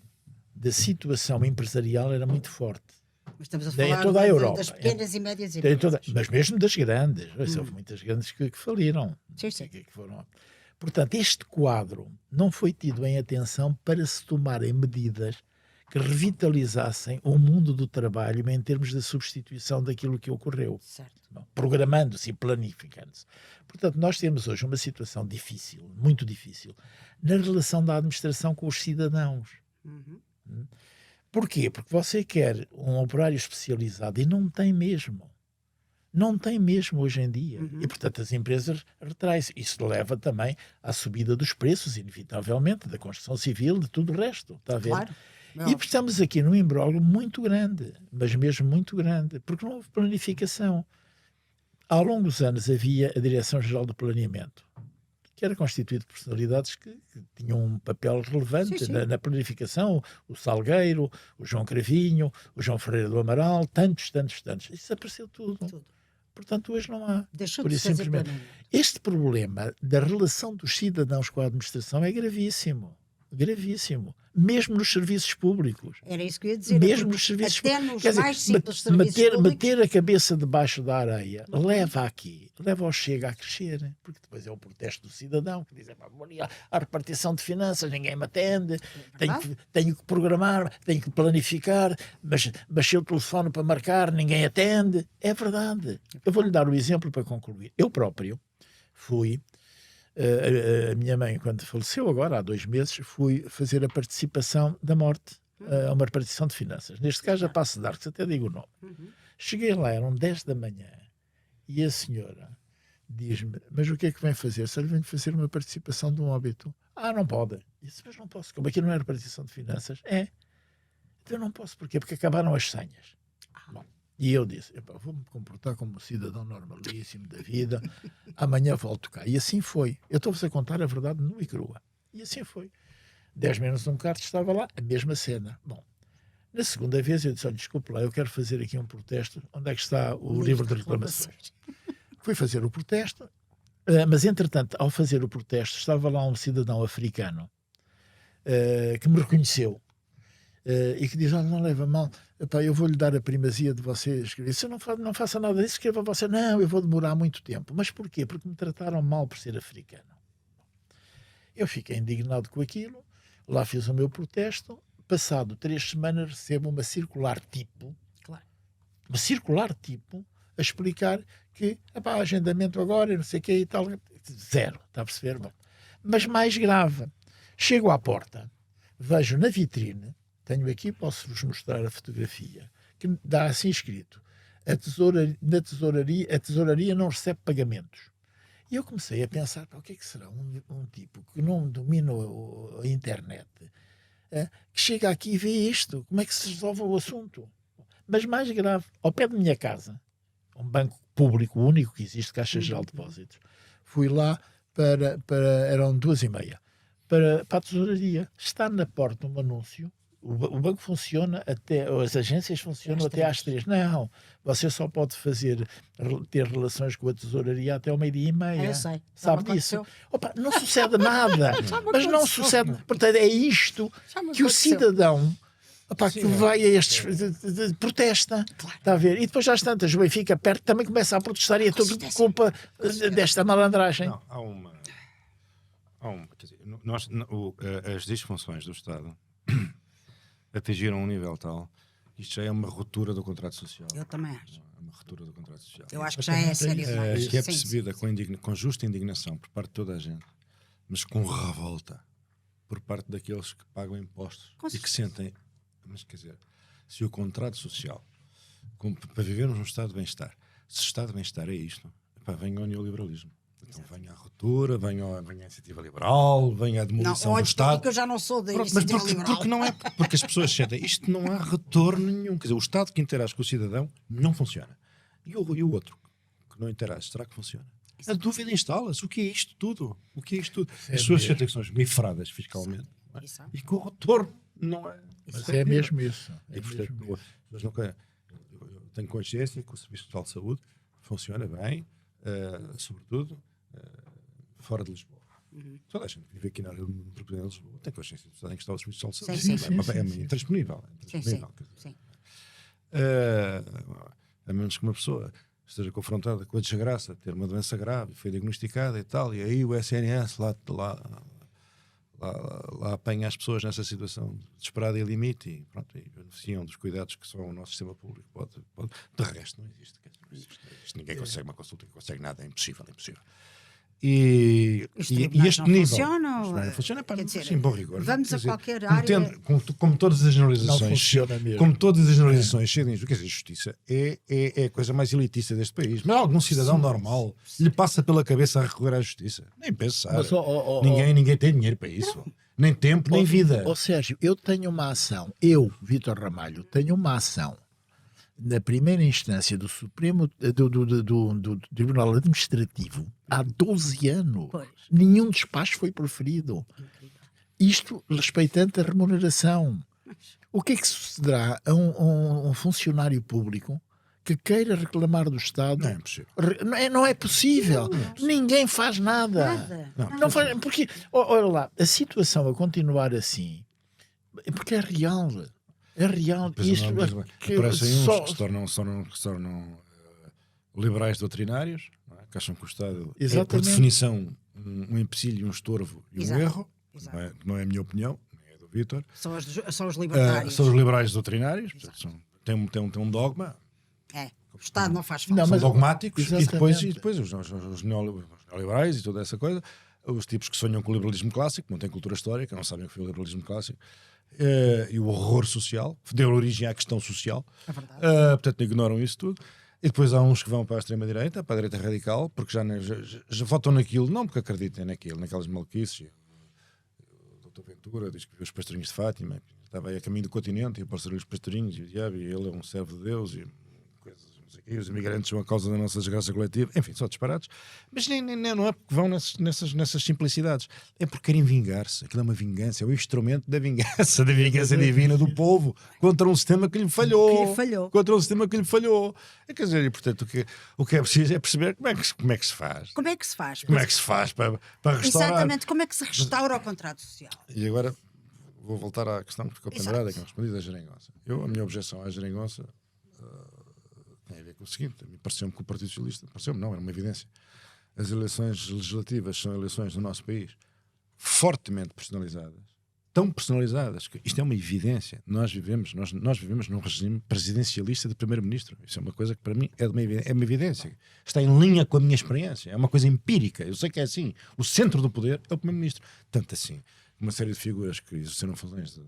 da situação empresarial era muito forte. Mas estamos a falar toda a Europa, das pequenas e médias empresas. Mas mesmo das grandes. Houve muitas grandes que faliram. Sim. Que foram. Portanto, este quadro não foi tido em atenção para se tomarem medidas que revitalizassem o mundo do trabalho em termos de substituição daquilo que ocorreu. Certo. Programando-se e planificando-se. Portanto, nós temos hoje uma situação difícil, muito difícil, na relação da administração com os cidadãos. Porquê? Porque você quer um operário especializado e não tem mesmo. Não tem mesmo hoje em dia. E, portanto, as empresas retraem-se. Isso leva também à subida dos preços, inevitavelmente, da construção civil, de tudo o resto. Está a ver? Claro. E estamos aqui num imbróglio muito grande, mas mesmo muito grande, porque não houve planificação. Há longos anos havia a Direção-Geral do Planeamento, que era constituído por personalidades que tinham um papel relevante na planificação, o Salgueiro, o João Cravinho, o João Ferreira do Amaral, tantos. Isso desapareceu tudo. Portanto, hoje não há. Deixou por de isso, fazer simplesmente, planeamento. este problema da relação dos cidadãos com a administração é gravíssimo. Gravíssimo. Mesmo nos serviços públicos. Era isso que eu ia dizer. Mesmo nos serviços até públicos. nos mais simples serviços públicos. Meter a cabeça debaixo da areia leva ao Chega a crescer. Porque depois é o protesto do cidadão que diz: vou ali à repartição de finanças, ninguém me atende, tenho que programar, tenho que planificar, mas se eu telefono para marcar, ninguém atende. É verdade. Eu vou-lhe dar um exemplo para concluir. Eu próprio fui. A minha mãe, quando faleceu agora, há 2 meses, fui fazer a participação da morte a uma repartição de finanças. Neste caso, a Passo de Arcos, até digo o nome. Cheguei lá, eram 10 da manhã, e a senhora diz-me: mas o que é que vem fazer? Se ele vem fazer uma participação de um óbito. Não pode. Eu disse: mas não posso. Como aqui não é repartição de finanças? É. Então eu não posso. Porquê? Porque acabaram as senhas. Bom. E eu disse: vou-me comportar como um cidadão normalíssimo da vida, amanhã volto cá. E assim foi. Eu estou-vos a contar a verdade nua e crua. E assim foi. 10 menos um quarto estava lá, a mesma cena. Bom, na segunda vez eu disse: olha, desculpe lá, eu quero fazer aqui um protesto. Onde é que está o livro de reclamações? Fui fazer o protesto, mas entretanto, ao fazer o protesto, estava lá um cidadão africano que me reconheceu. E que diz: não leva mal, eu vou-lhe dar a primazia de você escrever. Se eu não faça nada disso, escreva você. Não, eu vou demorar muito tempo. Mas porquê? Porque me trataram mal por ser africano. Eu fiquei indignado com aquilo, lá fiz o meu protesto. Passado 3 semanas recebo uma circular tipo, a explicar que agendamento agora, não sei o que e tal. Zero, está a perceber? Bom, mas mais grave, chego à porta, vejo na vitrine, tenho aqui, posso-vos mostrar a fotografia, que dá assim escrito: na tesouraria não recebe pagamentos. E eu comecei a pensar, o que é que será um tipo que não domina a internet, que chega aqui e vê isto, como é que se resolve o assunto? Mas mais grave, ao pé da minha casa, um banco público, o único que existe, Caixa Geral de Depósitos, fui lá eram 2h30, para a tesouraria. Está na porta um anúncio. O banco funciona as agências funcionam até às 3. Não, você só pode ter relações com a tesouraria até ao 12h30. Eu sei. Sabe disso? Opa, não sucede nada. Mas não sucede. Portanto, é isto que o cidadão, opa, que vai a estes protesta. Claro. Está a ver? E depois às tantas, o Benfica perto também começa a protestar e é tudo culpa desta malandragem. Não, quer dizer, as disfunções do Estado atingiram um nível tal, isto já é uma ruptura do contrato social. Eu também acho. É uma ruptura do contrato social. Eu acho que já é sério demais. Que é percebida com justa indignação por parte de toda a gente, mas com revolta por parte daqueles que pagam impostos e que sentem. Mas quer dizer, se o contrato social, para vivermos num estado de bem-estar, se o estado de bem-estar é isto, venha ao neoliberalismo. Então venha a ruptura, venha a iniciativa liberal, venha a demolição do Estado. Que eu já não sou da mas iniciativa liberal. porque as pessoas sentem isto não há retorno nenhum. Quer dizer, o Estado que interage com o cidadão não funciona. E o outro que não interage, será que funciona? A dúvida instala-se. O que é isto tudo? O que é isto tudo? As pessoas sentem que são esmifradas fiscalmente. E com o retorno não é. Mas é mesmo isso. E, portanto, eu tenho consciência que o Serviço Nacional de Saúde funciona bem, sobretudo fora de Lisboa. Toda a gente que vive aqui na área metropolitana de Lisboa tem consciência de que está o Serviço Nacional de Saúde. É intransponível. A menos que uma pessoa esteja confrontada com a desgraça de ter uma doença grave, foi diagnosticada e tal, e aí o SNS lá apanha as pessoas nessa situação desesperada e limite e, pronto, e beneficiam dos cuidados que só o nosso sistema público pode. De resto, não existe. Ninguém consegue uma consulta, ninguém consegue nada, é impossível. E este nível não funciona para em bom rigor. Vamos a qualquer área. Como todas as generalizações, não funciona mesmo. Como todas as generalizações, quer dizer, justiça é a coisa mais elitista deste país. Mas algum cidadão normal lhe passa pela cabeça a recorrer à justiça. Nem pensar. Mas, ninguém tem dinheiro para isso. Nem tempo, nem vida. Sérgio, eu tenho uma ação. Vítor Ramalho, tenho uma ação na primeira instância do Supremo do Tribunal Administrativo há 12 anos. Pois. Nenhum despacho foi proferido. Isto respeitante a remuneração. O que é que sucederá a um funcionário público que queira reclamar do Estado? Não é possível. Não é possível. Ninguém faz nada. Não faz, porque, olha lá, a situação a continuar assim, porque é real. É real. Parecem uns que se tornam liberais doutrinários, que acham que o Estado é, por definição, um empecilho, um estorvo e um erro. Não é a minha opinião, nem é do Vítor. São os libertários. São os liberais doutrinários. Portanto, tem um dogma. O Estado não faz falta. São dogmáticos. E depois os neoliberais e toda essa coisa, os tipos que sonham com o liberalismo clássico, não têm cultura histórica, não sabem o que foi o liberalismo clássico. E o horror social, deu origem à questão social. É verdade. Portanto, ignoram isso tudo. E depois há uns que vão para a extrema-direita, para a direita radical, porque já votam naquilo, não porque acreditem naquelas maluquices. O Dr. Ventura diz que viu os pastorinhos de Fátima, estava aí a caminho do continente e apareceram os pastorinhos e ele é um servo de Deus e coisas. E os imigrantes são a causa da nossa desgraça coletiva, enfim, só disparados, mas não é porque vão nessas simplicidades, é porque querem vingar-se. Aquilo é uma vingança, é o instrumento da vingança divina do povo contra um sistema que lhe falhou. Contra um sistema que lhe falhou. Quer dizer, e portanto, o que é preciso é perceber como é que se faz. Como é que se faz? Como é que se faz para restaurar? Exatamente, como é que se restaura o contrato social? E agora vou voltar à questão que ficou pendurada, que não respondi, da geringonça. A minha objeção à geringonça tem a ver com o seguinte: me pareceu-me que o Partido Socialista, não, era uma evidência. As eleições legislativas são eleições no nosso país fortemente personalizadas, tão personalizadas que isto é uma evidência. Nós vivemos num regime presidencialista de primeiro-ministro. Isso é uma coisa que para mim é uma evidência. Está em linha com a minha experiência, é uma coisa empírica. Eu sei que é assim. O centro do poder é o primeiro-ministro. Tanto assim, uma série de figuras que exerceram funções de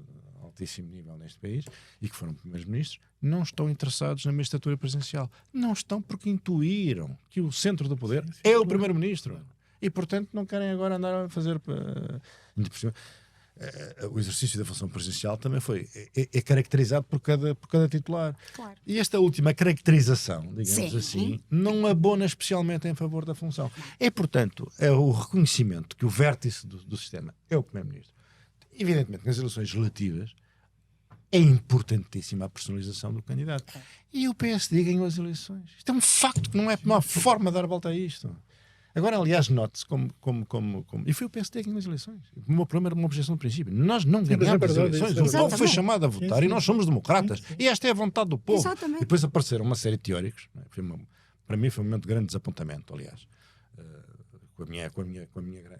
altíssimo nível neste país e que foram primeiros ministros, não estão interessados na magistratura presidencial. Não estão porque intuíram que o centro do poder é o primeiro-ministro. E, portanto, não querem agora andar a fazer... O exercício da função presidencial também é caracterizado por cada titular. Claro. E esta última caracterização, digamos Sim. assim, não abona especialmente em favor da função. Portanto, é o reconhecimento que o vértice do sistema é o primeiro-ministro. Evidentemente, nas eleições legislativas é importantíssima a personalização do candidato. E o PSD ganhou as eleições. Isto é um facto que não há forma de dar volta a isto. Agora, aliás, note-se como... E foi o PSD que ganhou as eleições. O meu problema era uma objeção de princípio. Nós não ganhamos as eleições. O povo foi chamado a votar e nós somos democratas. E esta é a vontade do povo. Exatamente. E depois apareceram uma série de teóricos. Para mim foi um momento de grande desapontamento, aliás. Com a minha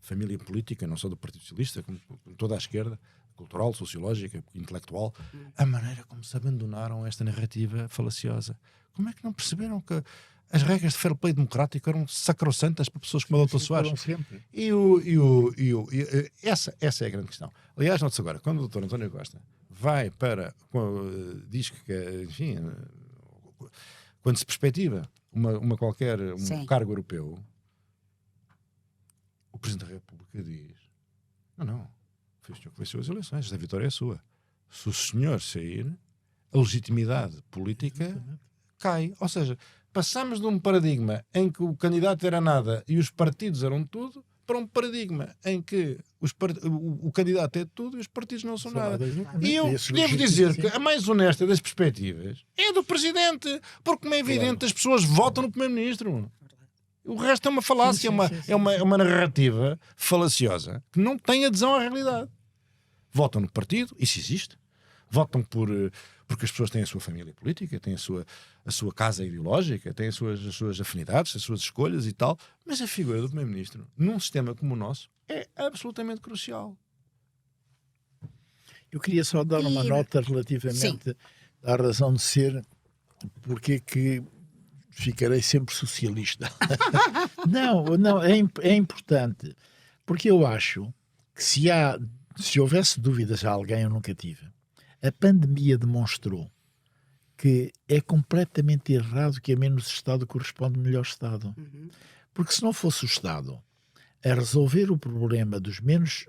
família política, não só do Partido Socialista, como toda a esquerda, cultural, sociológica, intelectual, a maneira como se abandonaram esta narrativa falaciosa. Como é que não perceberam que as regras de fair play democrático eram sacrossantas para pessoas como a Dr. Soares? Essa é a grande questão. Aliás, note-se agora, quando o Dr. António Costa vai para... diz que, enfim, quando se perspectiva um cargo europeu, o Presidente da República diz: não, foi o senhor que venceu as eleições, esta vitória é sua. Se o senhor sair, a legitimidade política cai. Ou seja, passamos de um paradigma em que o candidato era nada e os partidos eram tudo, para um paradigma em que o candidato é tudo e os partidos não são nada. E eu devo dizer que a mais honesta das perspectivas é do Presidente, porque, como é evidente, as pessoas votam no Primeiro-Ministro. O resto é uma falácia, é uma narrativa falaciosa que não tem adesão à realidade. Votam no partido, isso existe. Votam porque as pessoas têm a sua família política, têm a sua casa ideológica, têm as suas afinidades, as suas escolhas e tal. Mas a figura do Primeiro-Ministro, num sistema como o nosso, é absolutamente crucial. Eu queria só dar uma nota relativamente à razão de ser, porque é que ficarei sempre socialista. Não, é importante, porque eu acho que se houvesse dúvidas a alguém, eu nunca tive. A pandemia demonstrou que é completamente errado que a menos Estado corresponde melhor Estado. Porque se não fosse o Estado a resolver o problema dos mais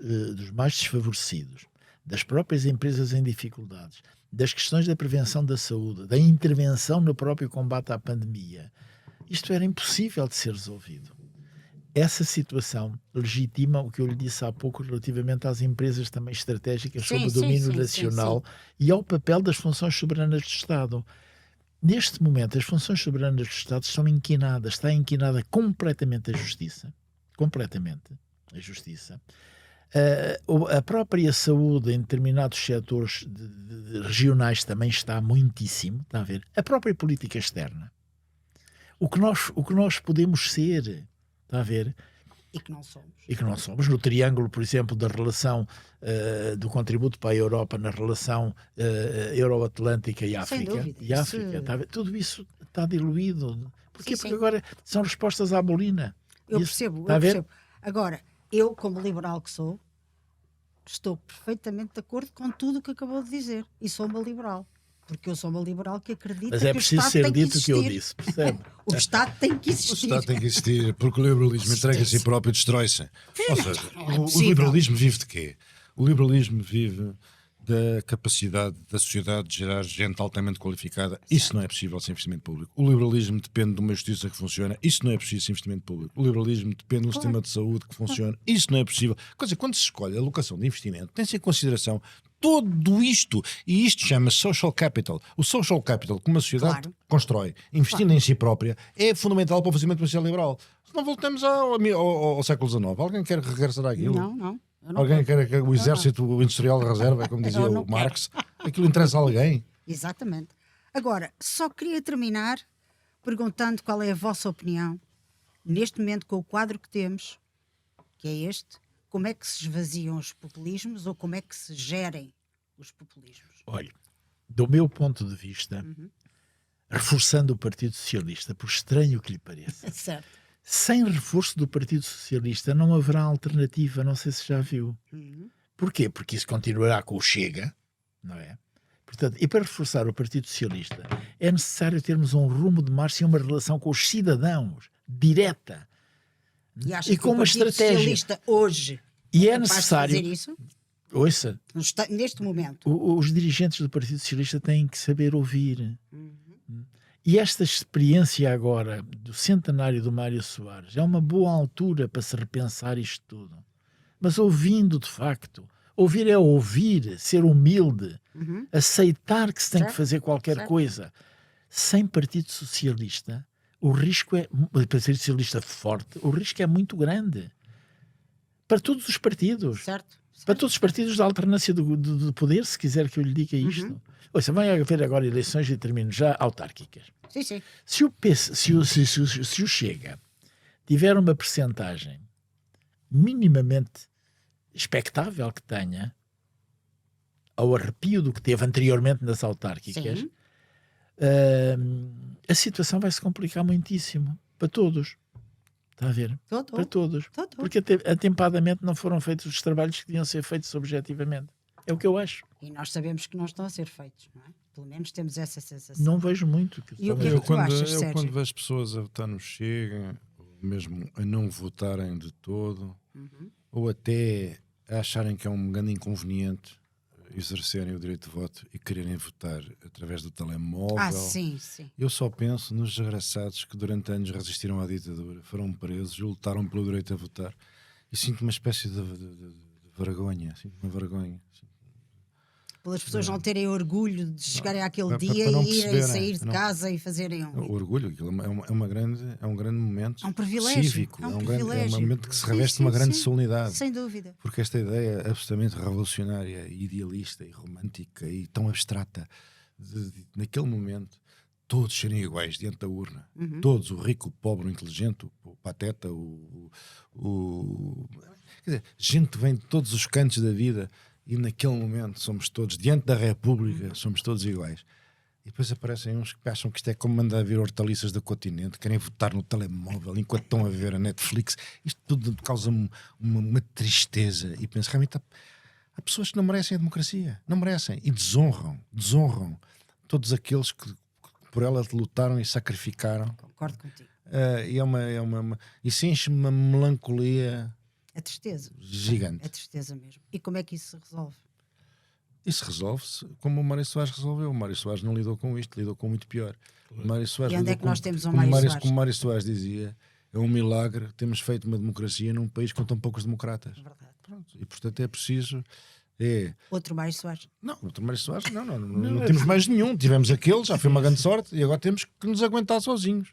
desfavorecidos, das próprias empresas em dificuldades, das questões da prevenção da saúde, da intervenção no próprio combate à pandemia, isto era impossível de ser resolvido. Essa situação legitima o que eu lhe disse há pouco relativamente às empresas também estratégicas sob o domínio nacional e ao papel das funções soberanas do Estado. Neste momento, as funções soberanas do Estado estão inquinadas. Está inquinada completamente a justiça. Completamente a justiça. A própria saúde em determinados setores regionais também está muitíssimo. Está a ver? A própria política externa. O que nós podemos ser... Está a ver? E que não somos. E que não somos. No triângulo, por exemplo, da relação do contributo para a Europa, na relação Euro-Atlântica e África. Está a ver? Tudo isso está diluído. Porquê? Porque agora são respostas à bolina. Eu percebo. Agora, eu, como liberal que sou, estou perfeitamente de acordo com tudo o que acabou de dizer. E sou uma liberal. Porque eu sou uma liberal que acredita que o Estado tem que existir. Mas é preciso ser dito o que eu disse, percebe? O Estado tem que existir. O Estado tem que existir, porque o liberalismo entrega a si próprio e destrói-se. Ou seja, o liberalismo vive de quê? O liberalismo vive da capacidade da sociedade de gerar gente altamente qualificada. Isso não é possível sem investimento público. O liberalismo depende de uma justiça que funciona. Isso não é possível sem investimento público. O liberalismo depende de um sistema de saúde que funciona. Isso não é possível. Quando se escolhe a alocação de investimento, tem-se em consideração tudo isto. E isto chama-se social capital. O social capital que uma sociedade constrói, investindo em si própria, é fundamental para o fazimento social liberal. Se não voltamos ao século XIX, alguém quer regressar àquilo? Não. Alguém quer o exército industrial de reserva, como dizia o Marx? Aquilo interessa a alguém? Exatamente. Agora, só queria terminar perguntando qual é a vossa opinião, neste momento com o quadro que temos, que é este, como é que se esvaziam os populismos ou como é que se gerem os populismos? Olha, do meu ponto de vista, reforçando o Partido Socialista, por estranho que lhe pareça, certo. Sem reforço do Partido Socialista não haverá alternativa, não sei se já viu. Porquê? Porque isso continuará com o Chega, não é? Portanto, e para reforçar o Partido Socialista é necessário termos um rumo de marcha e uma relação com os cidadãos direta E acha e que com o uma Partido estratégia. Socialista hoje E é capaz de necessário, fazer isso? ouça, Neste momento. os dirigentes do Partido Socialista têm que saber ouvir. E esta experiência agora do centenário do Mário Soares é uma boa altura para se repensar isto tudo. Mas ouvindo de facto, ouvir é ouvir, ser humilde, aceitar que se tem que Certo, fazer qualquer certo. coisa. Sem Partido Socialista, o risco é, Partido Socialista forte, o risco é muito grande. Para todos os partidos. Certo? Para todos os partidos da alternância do poder, se quiser que eu lhe diga isto. Ouça, vai haver agora eleições e termino já autárquicas. Sim, sim. Se o Chega tiver uma percentagem minimamente expectável que tenha, ao arrepio do que teve anteriormente nas autárquicas, Sim. A situação vai se complicar muitíssimo para todos. Está a ver? Para todos. Porque atempadamente não foram feitos os trabalhos que deviam ser feitos objetivamente. É o que eu acho. E nós sabemos que não estão a ser feitos, não é? Pelo menos temos essa sensação. Não vejo muito. E o que é que tu achas, eu Sérgio? quando vejo pessoas a votar no Chega, ou mesmo a não votarem de todo, ou até a acharem que é um grande inconveniente exercerem o direito de voto e quererem votar através do telemóvel. Sim, sim. Eu só penso nos desgraçados que durante anos resistiram à ditadura, foram presos, lutaram pelo direito a votar, e sinto uma espécie de vergonha, sinto uma vergonha. Pelas pessoas não terem orgulho de chegarem àquele dia para não e irem perceberem, sair de casa e fazerem O orgulho, aquilo é um grande momento É um privilégio, cívico, é um é um privilégio. momento que se Sim, reveste de sim, uma grande sim. solenidade. Sem dúvida. Porque esta ideia absolutamente revolucionária, idealista e romântica e tão abstrata, naquele momento, todos serem iguais diante da urna. Todos, o rico, o pobre, o inteligente, o pateta, quer dizer, gente vem de todos os cantos da vida e naquele momento somos todos, diante da República, somos todos iguais. E depois aparecem uns que acham que isto é como mandar vir hortaliças do continente, querem votar no telemóvel enquanto estão a ver a Netflix. Isto tudo causa-me uma tristeza. E penso, realmente há pessoas que não merecem a democracia. Não merecem. E desonram todos aqueles que por ela lutaram e sacrificaram. Concordo contigo. E isso enche-me uma melancolia É tristeza. gigante. É tristeza mesmo. E como é que isso se resolve? Isso resolve-se como o Mário Soares resolveu. O Mário Soares não lidou com isto, lidou com muito pior. O Mário Soares E onde é lidou que com- nós temos um como Mário Soares? Como o Mário Soares dizia, é um milagre termos feito uma democracia num país com tão poucos democratas. Verdade. Pronto. E portanto é preciso. Outro Mário Soares. Não, o Mário Soares não temos mais nenhum. Tivemos aquele, já foi uma grande sorte, e agora temos que nos aguentar sozinhos.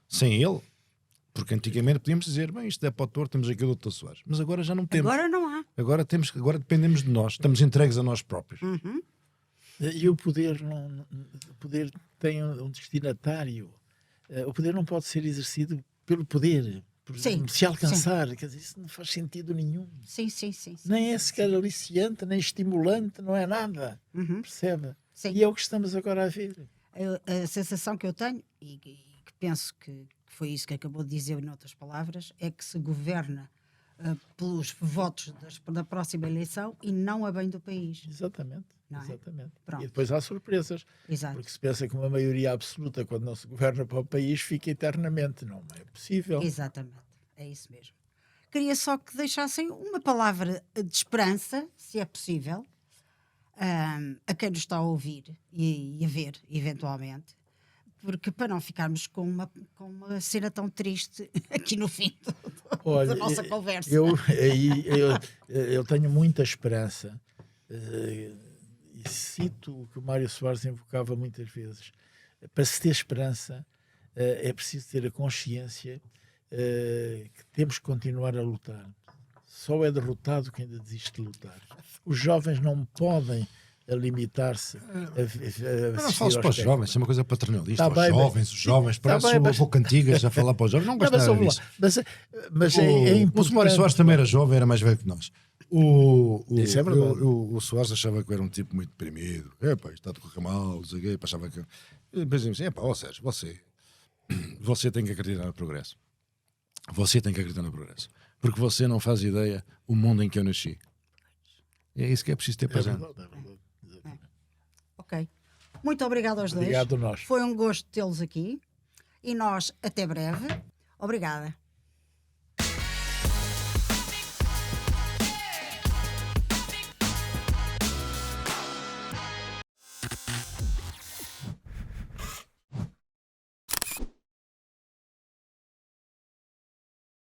Sem ele. Porque antigamente podíamos dizer, bem, isto é para o autor, temos aqui o Dr. Soares. Mas agora já não temos. Agora não há. Agora dependemos de nós, estamos entregues a nós próprios. E o poder, o poder tem um destinatário. O poder não pode ser exercido pelo poder, por Sim, se alcançar. Quer dizer, isso não faz sentido nenhum. Sim. Nem é sequer aliciante, nem estimulante, não é nada. Percebe? Sim. E é o que estamos agora a ver. A sensação que eu tenho, e que penso que foi isso que acabou de dizer em outras palavras, é que se governa pelos votos da próxima eleição e não a bem do país. Exatamente. Não é? Exatamente. Pronto. E depois há surpresas. Exato. Porque se pensa que uma maioria absoluta, quando não se governa para o país, fica eternamente. Não é possível. Exatamente. É isso mesmo. Queria só que deixassem uma palavra de esperança, se é possível, a quem nos está a ouvir e a ver, eventualmente, porque para não ficarmos com uma cena tão triste aqui no fim da nossa conversa. Eu tenho muita esperança, e cito o que o Mário Soares invocava muitas vezes. Para se ter esperança, é preciso ter a consciência que temos que continuar a lutar. Só é derrotado quem ainda desiste de lutar. Os jovens não podem limitar-se a Não fales para os jovens, isso é uma coisa paternalista. Tá bem, os jovens, tá parece bem, um mas- pouco antigas a falar para os jovens. Não gosto Não, mas nada vamos disso. lá. Mas é O importante. Mário Soares também era jovem, era mais velho que nós. Isso é verdade. O Soares achava que eu era um tipo muito deprimido. Epá, isto está a correr mal, não sei o quê. Achava que... E depois dizia assim, ó Sérgio, você tem que acreditar no progresso. Você tem que acreditar no progresso. Porque você não faz ideia o mundo em que eu nasci. É isso que é preciso ter É presente. verdade, é verdade. Ok. Muito obrigado aos dois. Obrigado nós. Foi um gosto tê-los aqui. E nós, até breve. Obrigada.